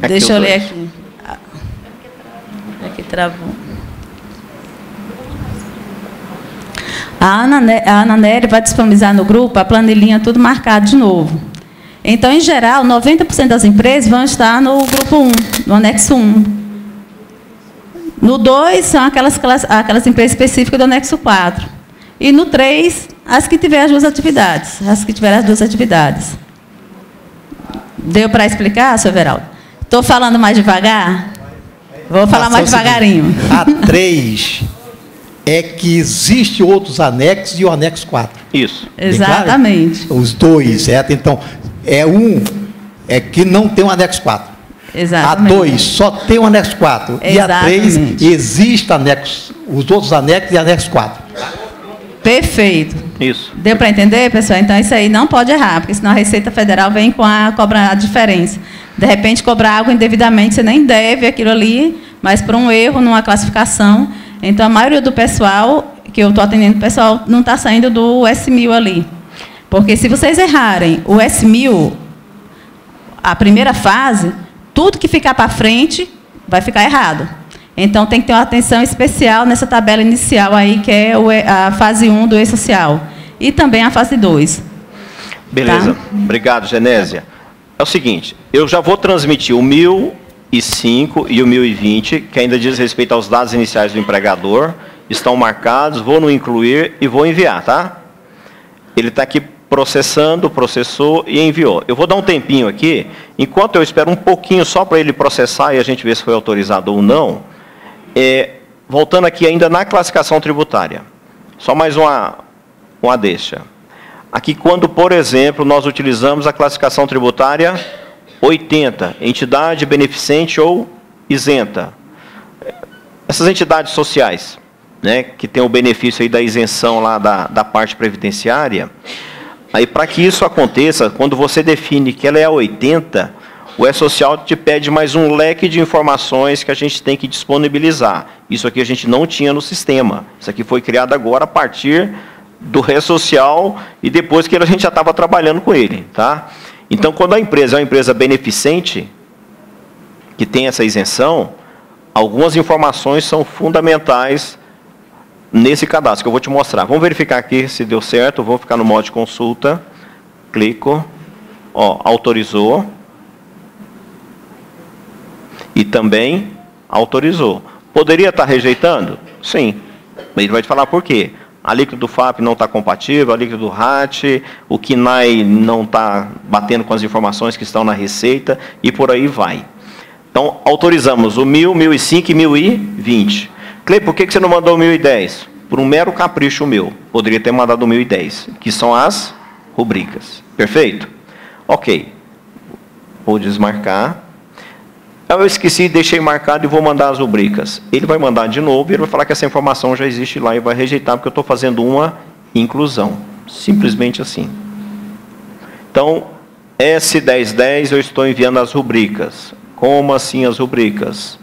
Deixa eu ler aqui. Aqui travou. A Ana Nery vai disponibilizar no grupo a planilhinha tudo marcado de novo. Então, em geral, 90% das empresas vão estar no grupo 1, no anexo 1. No 2, são aquelas empresas específicas do anexo 4. E no 3, as que tiverem as 2 atividades. As que tiverem as 2 atividades. Deu para explicar, Sr. Everaldo? Estou falando mais devagar? Vou falar mais devagarinho. A 3 é que existe outros anexos e o anexo 4. Isso. Exatamente. Claro? Os 2, certo? Então, é que não tem um anexo 4. Exatamente. A 2 só tem um anexo 4. Exatamente. E a 3 existe anexo, os outros anexos e anexo 4. Perfeito. Isso. Deu para entender, pessoal? Então, isso aí não pode errar, porque senão a Receita Federal vem cobrar a diferença. De repente, cobrar algo indevidamente, você nem deve aquilo ali, mas por um erro numa classificação. Então, a maioria do pessoal, que eu estou atendendo, o pessoal não está saindo do S1000 ali. Porque se vocês errarem o S1000, a primeira fase, tudo que ficar para frente vai ficar errado. Então, tem que ter uma atenção especial nessa tabela inicial aí, que é a fase 1 do E-Social. E também a fase 2. Beleza. Tá? Obrigado, Genésia. É o seguinte, eu já vou transmitir o 1005 e o 1020, que ainda diz respeito aos dados iniciais do empregador, estão marcados, vou no incluir e vou enviar, tá? Ele está aqui processando, processou e enviou. Eu vou dar um tempinho aqui, enquanto eu espero um pouquinho só para ele processar e a gente ver se foi autorizado ou não. Voltando aqui ainda na classificação tributária. Só mais uma deixa. Aqui, quando, por exemplo, nós utilizamos a classificação tributária 80, entidade beneficente ou isenta. Essas entidades sociais, né, que tem o benefício aí da isenção lá da parte previdenciária, aí para que isso aconteça, quando você define que ela é a 80, o E-Social te pede mais um leque de informações que a gente tem que disponibilizar. Isso aqui a gente não tinha no sistema. Isso aqui foi criado agora a partir do E-Social e depois que a gente já estava trabalhando com ele. Tá? Então, quando a empresa é uma empresa beneficente, que tem essa isenção, algumas informações são fundamentais nesse cadastro, que eu vou te mostrar. Vamos verificar aqui se deu certo. Vou ficar no modo de consulta. Clico. Ó, autorizou. E também autorizou. Poderia estar rejeitando? Sim. Ele vai te falar por quê. A líquido do FAP não está compatível, a líquido do RAT, o KNAI não está batendo com as informações que estão na receita, e por aí vai. Então, autorizamos o 1000, 1005 e 1020. Clei, por que você não mandou o 1010? Por um mero capricho meu. Poderia ter mandado o 1010, que são as rubricas. Perfeito? Ok. Vou desmarcar. Eu esqueci, deixei marcado e vou mandar as rubricas. Ele vai mandar de novo e ele vai falar que essa informação já existe lá e vai rejeitar, porque eu estou fazendo uma inclusão. Simplesmente assim. Então, S1010 eu estou enviando as rubricas. Como assim as rubricas?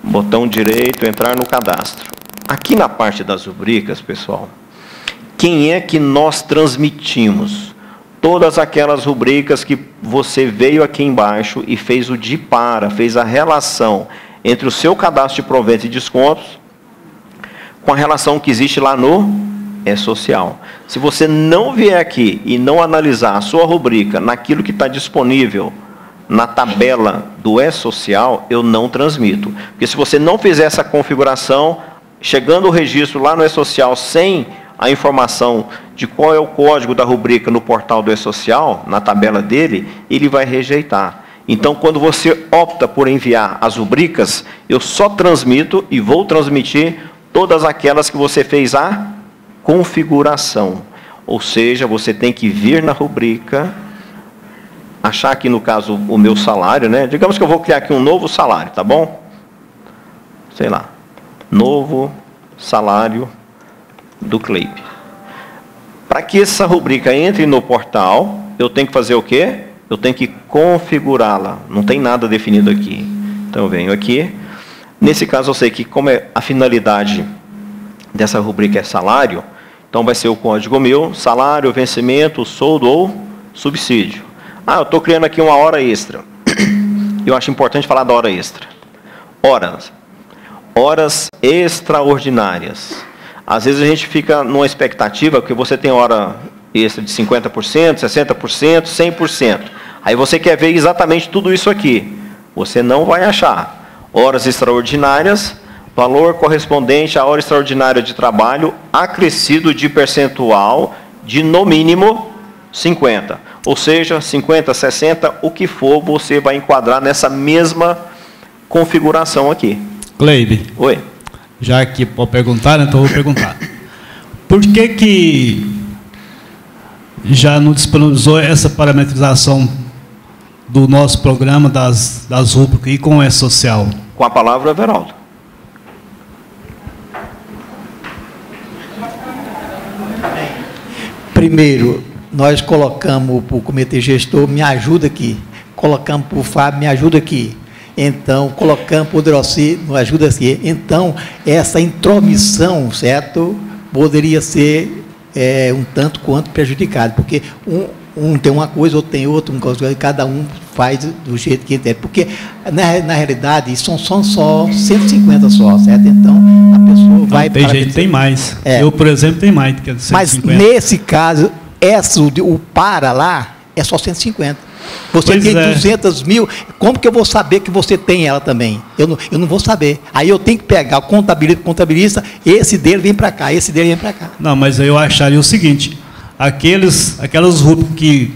Botão direito, entrar no cadastro. Aqui na parte das rubricas, pessoal, quem é que nós transmitimos? Todas aquelas rubricas que você veio aqui embaixo e fez o DIPARA, fez a relação entre o seu cadastro de proventos e descontos com a relação que existe lá no E-Social. Se você não vier aqui e não analisar a sua rubrica naquilo que está disponível na tabela do E-Social, eu não transmito. Porque se você não fizer essa configuração, chegando o registro lá no E-Social sem a informação de qual é o código da rubrica no portal do E-Social, na tabela dele, ele vai rejeitar. Então, quando você opta por enviar as rubricas, eu só transmito e vou transmitir todas aquelas que você fez a configuração. Ou seja, você tem que vir na rubrica, achar aqui, no caso, o meu salário, né? Digamos que eu vou criar aqui um novo salário, tá bom? Sei lá. Novo salário do CLEIP. Para que essa rubrica entre no portal, eu tenho que fazer o quê? Eu tenho que configurá-la. Não tem nada definido aqui. Então eu venho aqui. Nesse caso eu sei que como a finalidade dessa rubrica é salário, então vai ser o código meu, salário, vencimento, soldo ou subsídio. Ah, eu estou criando aqui uma hora extra. Eu acho importante falar da hora extra. Horas. Horas extraordinárias. Às vezes a gente fica numa expectativa, porque você tem hora extra de 50%, 60%, 100%. Aí você quer ver exatamente tudo isso aqui. Você não vai achar. Horas extraordinárias, valor correspondente à hora extraordinária de trabalho, acrescido de percentual de, no mínimo, 50. Ou seja, 50, 60, o que for, você vai enquadrar nessa mesma configuração aqui. Cleide. Oi. Já que pode perguntar, então eu vou perguntar. Por que já não disponibilizou essa parametrização do nosso programa das rubricas e com o E-Social? Com a palavra, Everaldo. Primeiro, nós colocamos para o comitê gestor, me ajuda aqui. Colocamos para o Fábio, me ajuda aqui. Então, colocamos para o Drossi, nos ajuda aqui. Então, essa intromissão, certo, poderia ser um tanto quanto prejudicado, porque um tem uma coisa, outro tem outra, cada um faz do jeito que entende. Porque, na realidade, são só 150 só, certo? Então, a pessoa vai... Tem gente que tem mais. Eu, por exemplo, tenho mais do que 150. Mas, nesse caso, o para lá é só 150. Você pois tem 200 mil, como que eu vou saber que você tem ela também? Eu não vou saber. Aí eu tenho que pegar o contabilista, esse dele vem para cá, esse dele vem para cá. Não, mas eu acharia o seguinte, aquelas rubricas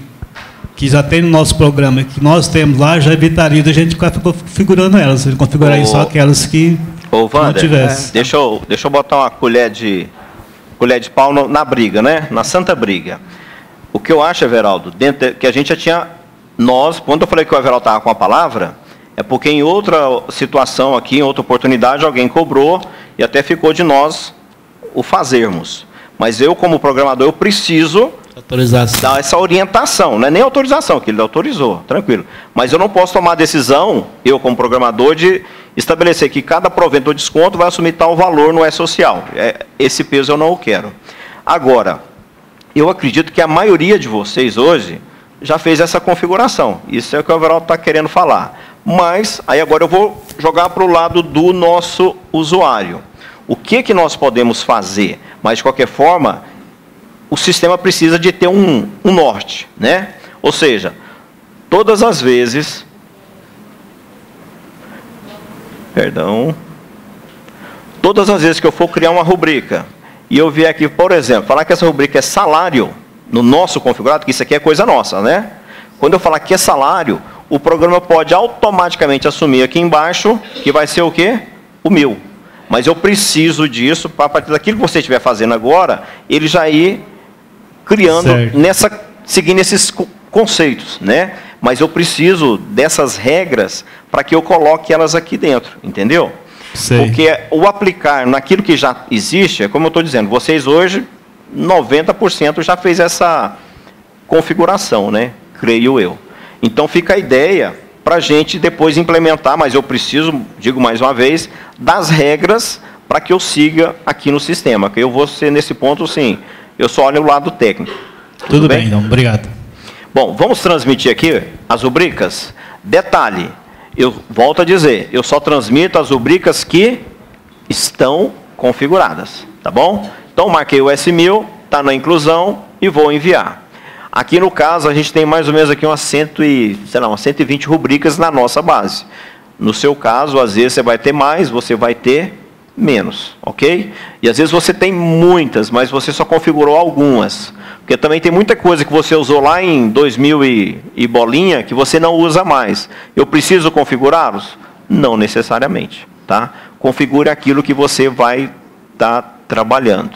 que já tem no nosso programa, que nós temos lá, já evitaria da gente ficar configurando elas. Ele configuraria só aquelas que não tivesse. Deixa eu botar uma colher de pau na briga, né? Na santa briga. O que eu acho, Everaldo, que a gente já tinha quando eu falei que o Everaldo estava com a palavra, é porque em outra situação aqui, em outra oportunidade, alguém cobrou e até ficou de nós o fazermos. Mas eu, como programador, eu preciso dar essa orientação. Não é nem autorização, que ele autorizou, tranquilo. Mas eu não posso tomar a decisão, eu como programador, de estabelecer que cada provento ou desconto vai assumir tal valor no E-Social. Esse peso eu não o quero. Agora, eu acredito que a maioria de vocês hoje já fez essa configuração. Isso é o que o Everaldo está querendo falar. Mas, aí agora eu vou jogar para o lado do nosso usuário. O que nós podemos fazer? Mas, de qualquer forma, o sistema precisa de ter um norte, né? Ou seja, todas as vezes... Todas as vezes que eu for criar uma rubrica, e eu vier aqui, por exemplo, falar que essa rubrica é salário, no nosso configurado, que isso aqui é coisa nossa, né? Quando eu falar que é salário, o programa pode automaticamente assumir aqui embaixo, que vai ser o quê? O meu. Mas eu preciso disso, para a partir daquilo que você estiver fazendo agora, ele já ir criando, seguindo esses conceitos, né? Mas eu preciso dessas regras para que eu coloque elas aqui dentro, entendeu? Porque o aplicar naquilo que já existe, é como eu estou dizendo, vocês hoje, 90% já fez essa configuração, né? Creio eu. Então fica a ideia para a gente depois implementar, mas eu preciso, digo mais uma vez, das regras para que eu siga aqui no sistema. Que eu vou ser nesse ponto, sim, eu só olho o lado técnico. Tudo bem, então, obrigado. Bom, vamos transmitir aqui as rubricas. Detalhe, eu volto a dizer, eu só transmito as rubricas que estão configuradas, tá bom? Então, marquei o S1000, está na inclusão e vou enviar. Aqui no caso, a gente tem mais ou menos aqui umas 120 rubricas na nossa base. No seu caso, às vezes você vai ter mais, você vai ter menos, ok? E às vezes você tem muitas, mas você só configurou algumas. Porque também tem muita coisa que você usou lá em 2000 e bolinha que você não usa mais. Eu preciso configurá-los? Não necessariamente, tá? Configure aquilo que você vai estar trabalhando.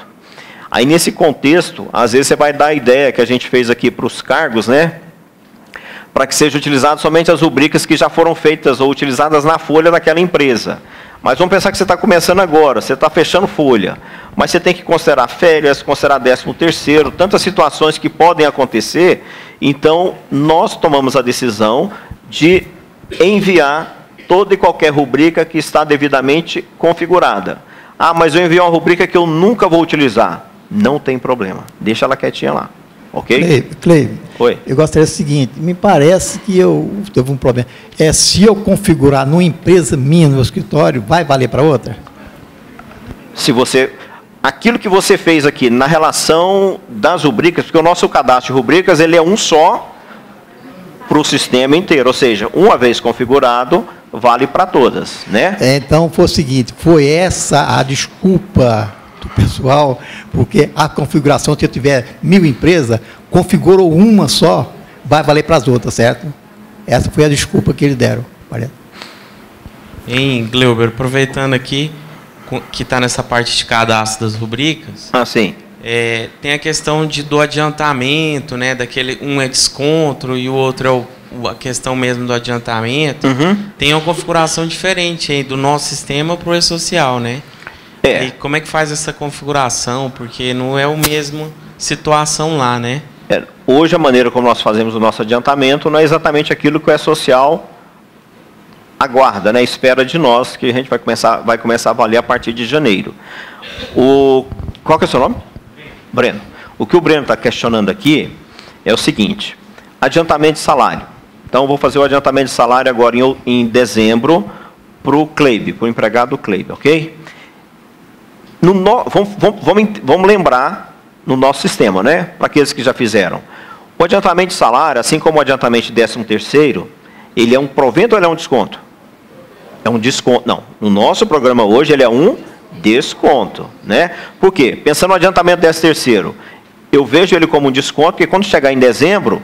Aí, nesse contexto, às vezes você vai dar a ideia que a gente fez aqui para os cargos, né? Para que sejam utilizadas somente as rubricas que já foram feitas ou utilizadas na folha daquela empresa. Mas vamos pensar que você está começando agora, você está fechando folha. Mas você tem que considerar férias, considerar 13º, tantas situações que podem acontecer. Então, nós tomamos a decisão de enviar toda e qualquer rubrica que está devidamente configurada. Ah, mas eu enviei uma rubrica que eu nunca vou utilizar. Não tem problema, deixa ela quietinha lá, ok? Cleibe, oi. Eu gostaria do seguinte, me parece que eu teve um problema. Se eu configurar numa empresa minha, no meu escritório, vai valer para outra? Se você... Aquilo que você fez aqui na relação das rubricas, porque o nosso cadastro de rubricas ele é um só para o sistema inteiro, ou seja, uma vez configurado, vale para todas, né? Então, foi o seguinte, foi essa a desculpa do pessoal, porque a configuração, se eu tiver 1000 empresas, configurou uma só, vai valer para as outras, certo? Essa foi a desculpa que eles deram. Em Gleuber, aproveitando aqui, que está nessa parte de cadastro das rubricas. Ah, sim. Tem a questão do adiantamento, né? Daquele um é desconto e o outro é a questão mesmo do adiantamento. Uhum. Tem uma configuração diferente aí do nosso sistema para o E-Social, né? E como é que faz essa configuração? Porque não é o mesmo situação lá, né? Hoje a maneira como nós fazemos o nosso adiantamento não é exatamente aquilo que o E-Social aguarda, né? Espera de nós, que a gente vai começar a valer a partir de janeiro. Qual que é o seu nome? Breno. O que o Breno está questionando aqui é o seguinte, adiantamento de salário. Então, eu vou fazer o adiantamento de salário agora em dezembro para o Cleibe, para o empregado Cleibe, ok? Vamos lembrar no nosso sistema, né? Para aqueles que já fizeram. O adiantamento de salário, assim como o adiantamento de 13º, ele é um provento ou ele é um desconto? É um desconto. Não, no nosso programa hoje ele é um desconto, né? Por quê? Pensando no adiantamento 13º, eu vejo ele como um desconto, porque quando chegar em dezembro,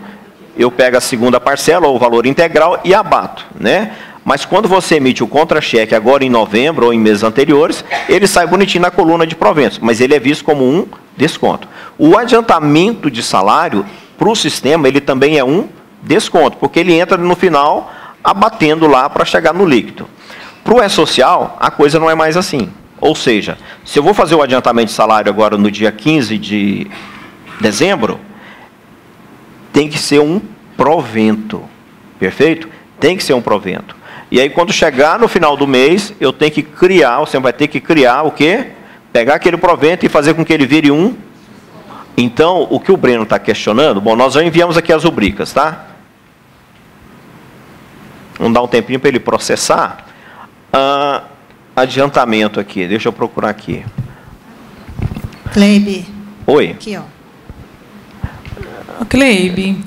eu pego a segunda parcela, ou o valor integral, e abato, né? Mas quando você emite o contra-cheque agora em novembro ou em meses anteriores, ele sai bonitinho na coluna de proventos, mas ele é visto como um desconto. O adiantamento de salário, para o sistema, ele também é um desconto, porque ele entra no final abatendo lá para chegar no líquido. Para o E-Social, a coisa não é mais assim. Ou seja, se eu vou fazer o adiantamento de salário agora no dia 15 de dezembro, tem que ser um provento. Perfeito? Tem que ser um provento. E aí, quando chegar no final do mês, eu tenho que criar, você vai ter que criar o quê? Pegar aquele provento e fazer com que ele vire um. Então, o que o Breno está questionando, bom, nós já enviamos aqui as rubricas, tá? Vamos dar um tempinho para ele processar. Adiantamento aqui, deixa eu procurar aqui. Cleibe. Oi. Aqui, ó. Cleibe,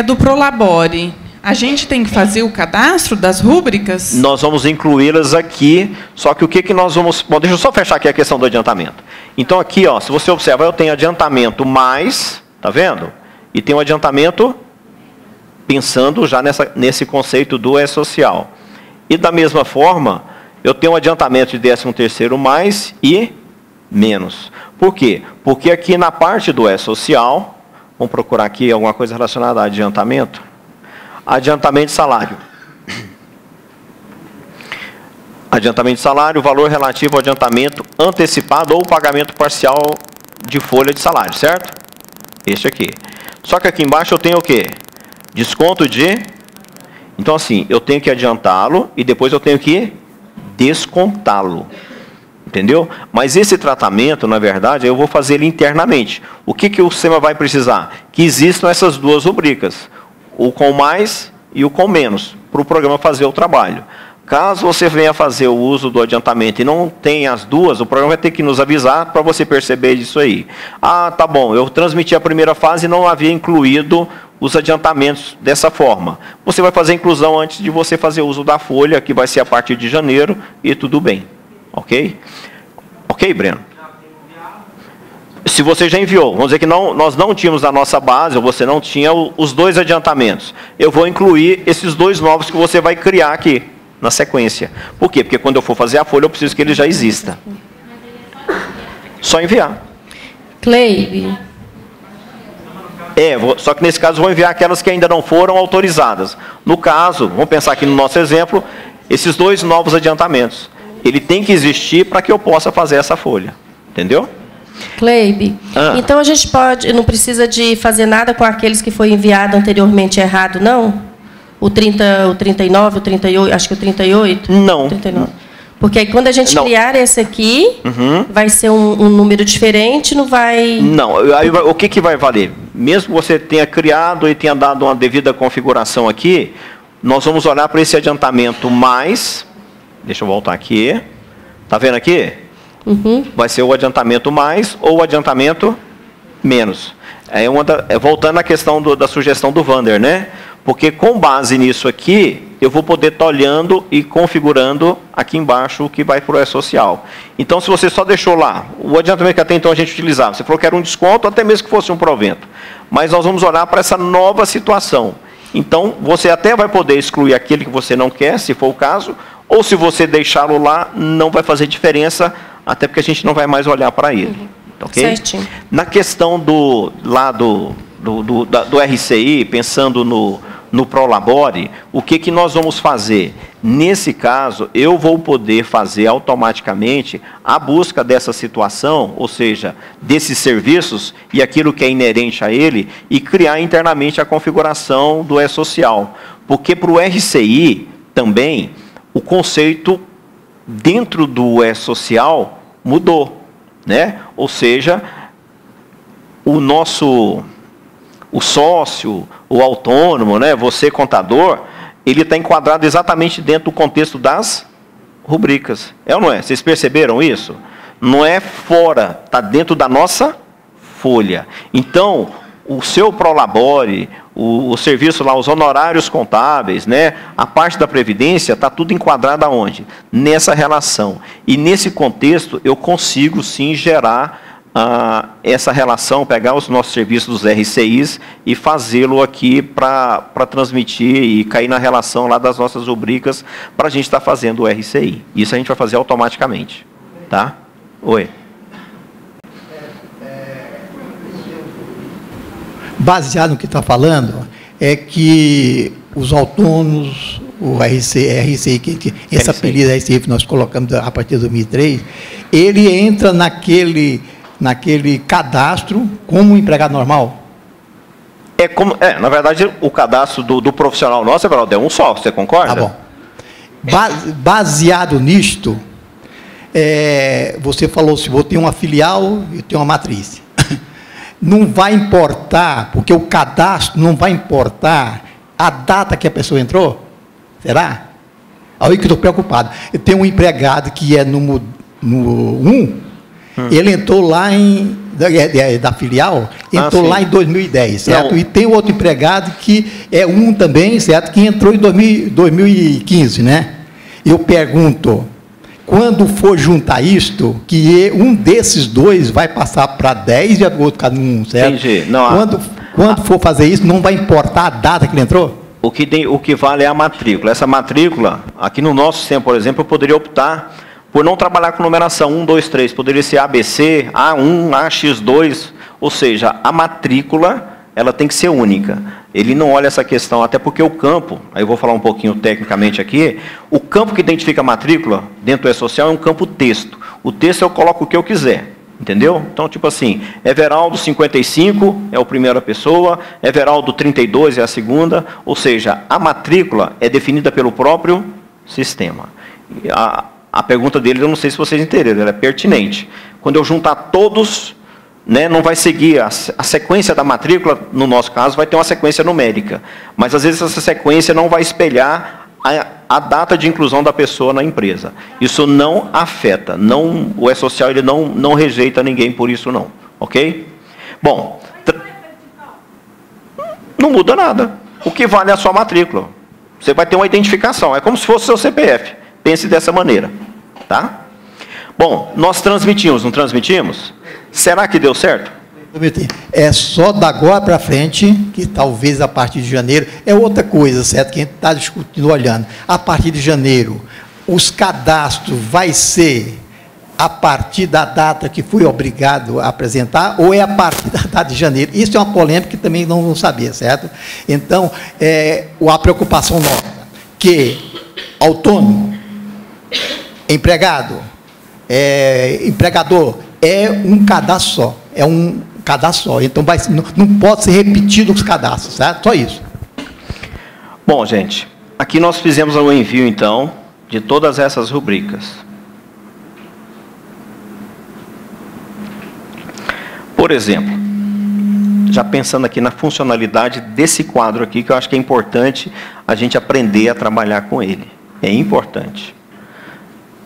do Prolabore, a gente tem que fazer o cadastro das rúbricas? Nós vamos incluí-las aqui, só que o que nós vamos... Bom, deixa eu só fechar aqui a questão do adiantamento. Então, aqui, ó, se você observar, eu tenho adiantamento mais, tá vendo? E tem um adiantamento pensando já nesse conceito do E-Social. E, da mesma forma, eu tenho um adiantamento de 13º mais e menos. Por quê? Porque aqui na parte do E-Social... Vamos procurar aqui alguma coisa relacionada a adiantamento. Adiantamento de salário. Adiantamento de salário, valor relativo ao adiantamento antecipado ou pagamento parcial de folha de salário, certo? Este aqui. Só que aqui embaixo eu tenho o quê? Desconto de... Então, assim, eu tenho que adiantá-lo e depois eu tenho que descontá-lo. Entendeu? Mas esse tratamento, na verdade, eu vou fazer ele internamente. O que o sistema vai precisar? Que existam essas duas rubricas, o com mais e o com menos, para o programa fazer o trabalho. Caso você venha fazer o uso do adiantamento e não tenha as duas, o programa vai ter que nos avisar para você perceber isso aí. Ah, tá bom, eu transmiti a primeira fase e não havia incluído os adiantamentos dessa forma. Você vai fazer a inclusão antes de você fazer uso da folha, que vai ser a partir de janeiro, e tudo bem. Ok? Ok, Breno? Se você já enviou, vamos dizer que nós não tínhamos na nossa base, ou você não tinha os dois adiantamentos. Eu vou incluir esses dois novos que você vai criar aqui, na sequência. Por quê? Porque quando eu for fazer a folha, eu preciso que ele já exista. Só enviar. Cleibe. Só que nesse caso eu vou enviar aquelas que ainda não foram autorizadas. No caso, vamos pensar aqui no nosso exemplo, esses dois novos adiantamentos. Ele tem que existir para que eu possa fazer essa folha. Entendeu? Cleibe, então a gente não precisa de fazer nada com aqueles que foi enviado anteriormente errado, não? O 39, o 38, acho que o 38? Não. 39. Porque aí quando a gente criar esse aqui, vai ser um número diferente, não vai... Não, aí, o que vai valer? Mesmo que você tenha criado e tenha dado uma devida configuração aqui, nós vamos olhar para esse adiantamento mais... Deixa eu voltar aqui. Está vendo aqui? Vai ser o adiantamento mais ou o adiantamento menos. Voltando à questão da sugestão do Vander, né? Porque com base nisso aqui, eu vou poder estar olhando e configurando aqui embaixo o que vai para o E-Social. Então, se você só deixou lá, o adiantamento que até então a gente utilizava, você falou que era um desconto, até mesmo que fosse um provento. Mas nós vamos olhar para essa nova situação. Então, você até vai poder excluir aquele que você não quer, se for o caso, ou se você deixá-lo lá, não vai fazer diferença, até porque a gente não vai mais olhar para ele. Ok? Certinho. Na questão do RCI, pensando no Prolabore, o que nós vamos fazer? Nesse caso, eu vou poder fazer automaticamente a busca dessa situação, ou seja, desses serviços e aquilo que é inerente a ele, e criar internamente a configuração do E-Social. Porque para o RCI também, o conceito dentro do E-Social mudou, né? Ou seja, o sócio, o autônomo, né? Você contador, ele está enquadrado exatamente dentro do contexto das rubricas. É ou não é? Vocês perceberam isso? Não é fora, está dentro da nossa folha. Então, o seu Prolabore, o serviço lá, os honorários contábeis, né? A parte da Previdência, está tudo enquadrado aonde? Nessa relação. E nesse contexto, eu consigo sim gerar essa relação, pegar os nossos serviços dos RCIs e fazê-lo aqui para transmitir e cair na relação lá das nossas rubricas para a gente estar fazendo o RCI. Isso a gente vai fazer automaticamente. Tá? Oi. Baseado no que está falando, é que os autônomos, o RCI, esse apelido RCI que nós colocamos a partir de 2003, ele entra naquele cadastro como um empregado normal? Na verdade, o cadastro do profissional nosso, Everaldo, é um só, você concorda? Tá bom. Baseado nisto, você falou, se vou ter uma filial e tenho uma matriz. Não vai importar, porque o cadastro não vai importar a data que a pessoa entrou? Será? Aí que eu estou preocupado. Eu tenho um empregado que é no 1, ele entrou lá da filial, entrou lá em 2010, certo? Não. E tem outro empregado que é 1 também, certo? Que entrou em 2015, né? Eu pergunto, quando for juntar isto, que um desses dois vai passar para 10 e o outro cada 1, certo? Entendi. Não, quando for fazer isso, não vai importar a data que ele entrou? O que vale é a matrícula. Essa matrícula, aqui no nosso sistema, por exemplo, eu poderia optar por não trabalhar com numeração 1, 2, 3. Poderia ser ABC, A1, AX2, ou seja, a matrícula ela tem que ser única. Ele não olha essa questão, até porque o campo, aí eu vou falar um pouquinho tecnicamente aqui, o campo que identifica a matrícula dentro do E-Social é um campo texto. O texto eu coloco o que eu quiser, entendeu? Então, tipo assim, Everaldo 55 é a primeira pessoa, Everaldo 32 é a segunda, ou seja, a matrícula é definida pelo próprio sistema. A pergunta dele, eu não sei se vocês entenderam, ela é pertinente. Quando eu juntar todos, né, não vai seguir a sequência da matrícula, no nosso caso, vai ter uma sequência numérica. Mas, às vezes, essa sequência não vai espelhar a data de inclusão da pessoa na empresa. Isso não afeta. O E-Social ele não rejeita ninguém por isso, não. Ok? Bom, não muda nada. O que vale é a sua matrícula. Você vai ter uma identificação. É como se fosse o seu CPF. Pense dessa maneira. Tá? Bom, nós transmitimos, não transmitimos? Será que deu certo? É só da agora para frente, que talvez a partir de janeiro, é outra coisa, certo? Que a gente está discutindo, olhando. A partir de janeiro, os cadastros vai ser a partir da data que fui obrigado a apresentar, ou é a partir da data de janeiro? Isso é uma polêmica que também não sabia, certo? Então, a preocupação nossa, que autônomo, empregado, empregador, é um cadastro só. É um cadastro só. Então, não pode ser repetido os cadastros, certo? Só isso. Bom, gente, aqui nós fizemos o envio, então, de todas essas rubricas. Por exemplo, já pensando aqui na funcionalidade desse quadro aqui, que eu acho que é importante a gente aprender a trabalhar com ele. É importante.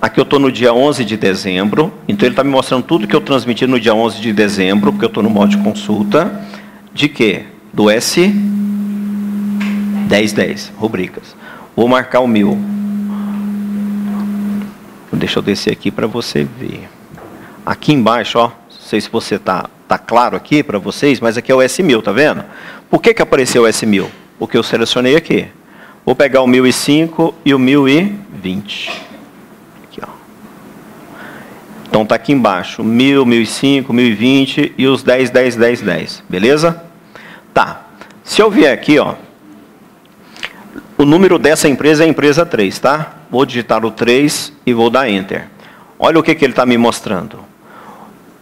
Aqui eu estou no dia 11 de dezembro, então ele está me mostrando tudo que eu transmiti no dia 11 de dezembro, porque eu estou no modo de consulta, de quê? Do S1010, rubricas. Vou marcar o 1000. Deixa eu descer aqui para você ver. Aqui embaixo, ó, não sei se você tá claro aqui para vocês, mas aqui é o S1000, tá vendo? Por que apareceu o S1000? Porque eu selecionei aqui. Vou pegar o 1005 e o 1020. Então, está aqui embaixo, 1000, 1005, 1020 e os 10, 10, 10, 10. Beleza? Tá. Se eu vier aqui, ó, o número dessa empresa é a empresa 3, tá? Vou digitar o 3 e vou dar Enter. Olha o que ele está me mostrando.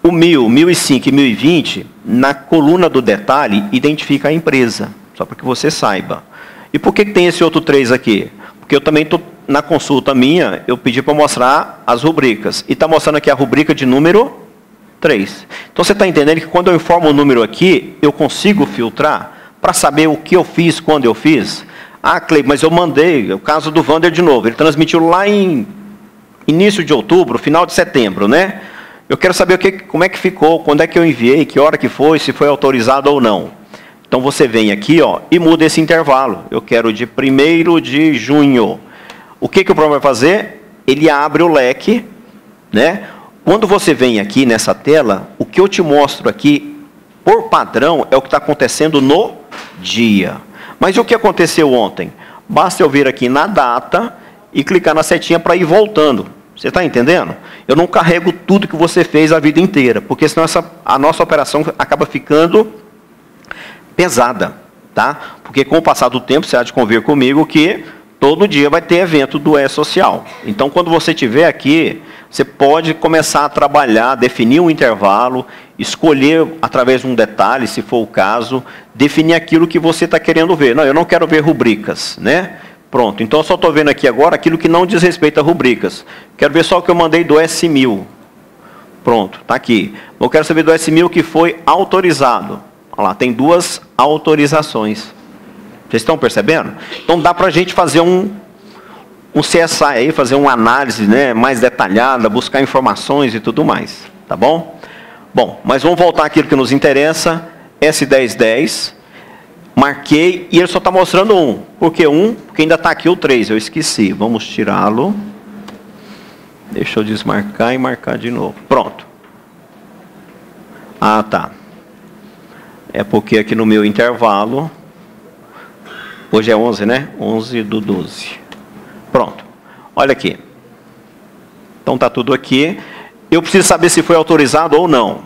O 1000, 1005 e 1020, na coluna do detalhe, identifica a empresa. Só para que você saiba. E por que tem esse outro 3 aqui? Porque eu também estou... Na consulta minha, eu pedi para mostrar as rubricas. E está mostrando aqui a rubrica de número 3. Então, você está entendendo que quando eu informo o número aqui, eu consigo filtrar para saber o que eu fiz, quando eu fiz? Ah, Cleide, mas eu mandei, o caso do Wander de novo. Ele transmitiu lá em início de outubro, final de setembro, né? Eu quero saber como é que ficou, quando é que eu enviei, que hora que foi, se foi autorizado ou não. Então, você vem aqui, ó, e muda esse intervalo. Eu quero de 1º de junho. O que o programa vai fazer? Ele abre o leque, né? Quando você vem aqui nessa tela, o que eu te mostro aqui, por padrão, é o que está acontecendo no dia. Mas o que aconteceu ontem? Basta eu vir aqui na data e clicar na setinha para ir voltando. Você está entendendo? Eu não carrego tudo que você fez a vida inteira, porque senão a nossa operação acaba ficando pesada. tá? Porque com o passar do tempo, você há de convir comigo que todo dia vai ter evento do E-Social. Então, quando você estiver aqui, você pode começar a trabalhar, definir um intervalo, escolher através de um detalhe, se for o caso, definir aquilo que você está querendo ver. Não, eu não quero ver rubricas, né? Pronto, então eu só estou vendo aqui agora aquilo que não diz respeito a rubricas. Quero ver só o que eu mandei do S1000. Pronto, está aqui. Eu quero saber do S1000 que foi autorizado. Olha lá, tem 2 autorizações. Vocês estão percebendo? Então dá para a gente fazer um CSI aí, fazer uma análise, né, mais detalhada, buscar informações e tudo mais. Tá bom? Bom, mas vamos voltar àquilo que nos interessa. S1010. Marquei e ele só está mostrando 1. Por que 1? Porque ainda está aqui o 3. Eu esqueci. Vamos tirá-lo. Deixa eu desmarcar e marcar de novo. Pronto. Ah, tá. É porque aqui no meu intervalo... Hoje é 11, né? 11/12. Pronto. Olha aqui. Então está tudo aqui. Eu preciso saber se foi autorizado ou não.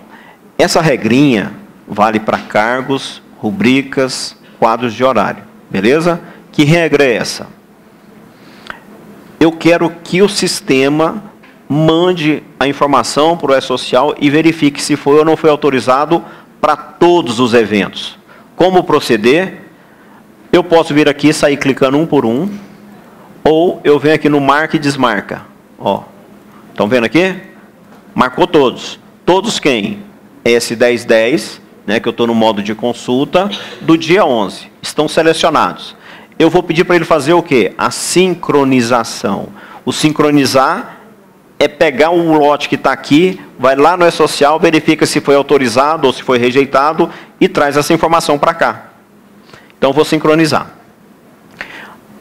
Essa regrinha vale para cargos, rubricas, quadros de horário. Beleza? Que regra é essa? Eu quero que o sistema mande a informação para o E-Social e verifique se foi ou não foi autorizado para todos os eventos. Como proceder? Eu posso vir aqui e sair clicando um por um, ou eu venho aqui no marca e desmarca. Ó, estão vendo aqui? Marcou todos. Todos quem? S1010, né, que eu estou no modo de consulta, do dia 11. Estão selecionados. Eu vou pedir para ele fazer o quê? A sincronização. O sincronizar é pegar o lote que está aqui, vai lá no E-Social, verifica se foi autorizado ou se foi rejeitado e traz essa informação para cá. Então, vou sincronizar.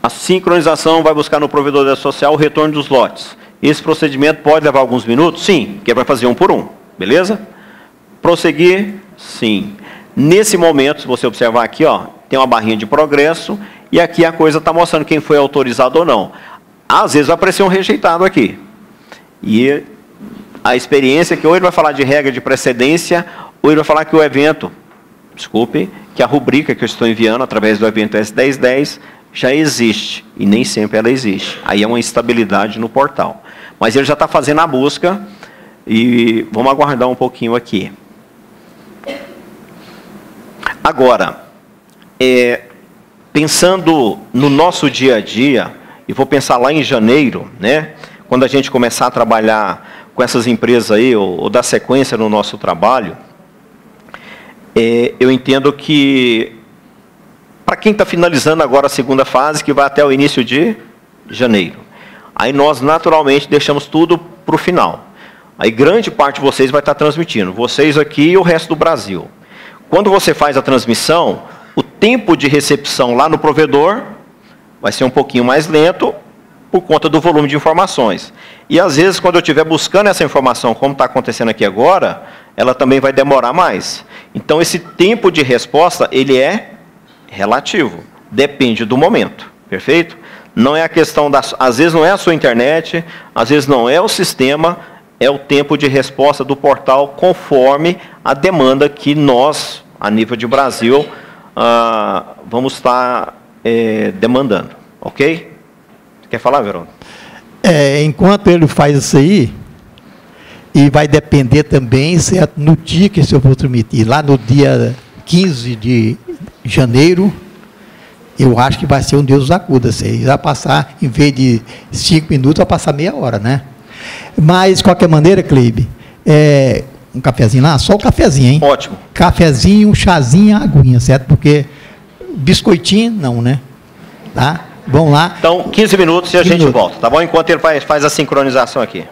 A sincronização vai buscar no provedor do E-Social o retorno dos lotes. Esse procedimento pode levar alguns minutos? Sim, que é para fazer um por um. Beleza? Prosseguir? Sim. Nesse momento, se você observar aqui, ó, tem uma barrinha de progresso e aqui a coisa está mostrando quem foi autorizado ou não. Às vezes vai aparecer um rejeitado aqui. E a experiência é que ou ele vai falar de regra de precedência ou ele vai falar que o evento, desculpe, que a rubrica que eu estou enviando através do evento S1010 já existe, e nem sempre ela existe. Aí é uma instabilidade no portal. Mas ele já está fazendo a busca, e vamos aguardar um pouquinho aqui. Agora, pensando no nosso dia a dia, e vou pensar lá em janeiro, né, quando a gente começar a trabalhar com essas empresas aí, ou dar sequência no nosso trabalho, eu entendo que, para quem está finalizando agora a segunda fase, que vai até o início de janeiro, aí nós naturalmente deixamos tudo para o final. Aí grande parte de vocês vai estar transmitindo, vocês aqui e o resto do Brasil. Quando você faz a transmissão, o tempo de recepção lá no provedor vai ser um pouquinho mais lento, por conta do volume de informações. E às vezes, quando eu estiver buscando essa informação, como está acontecendo aqui agora, ela também vai demorar mais. Então, esse tempo de resposta, ele é relativo. Depende do momento. Perfeito? Não é a questão às vezes não é a sua internet, às vezes não é o sistema, é o tempo de resposta do portal conforme a demanda que nós, a nível de Brasil, vamos estar demandando. Ok? Quer falar, Verônica? Enquanto ele faz isso aí, e vai depender também, certo, no dia que eu vou transmitir, lá no dia 15 de janeiro, eu acho que vai ser um Deus acuda. Você vai passar, em vez de 5 minutos, vai passar meia hora, né? Mas, de qualquer maneira, Cleibe, um cafezinho lá, só o cafezinho, hein? Ótimo. Cafezinho, um chazinho, aguinha, certo? Porque biscoitinho, não, né? Tá? Vamos lá. Então, 15 minutos e a gente volta, tá bom? Enquanto ele faz a sincronização aqui.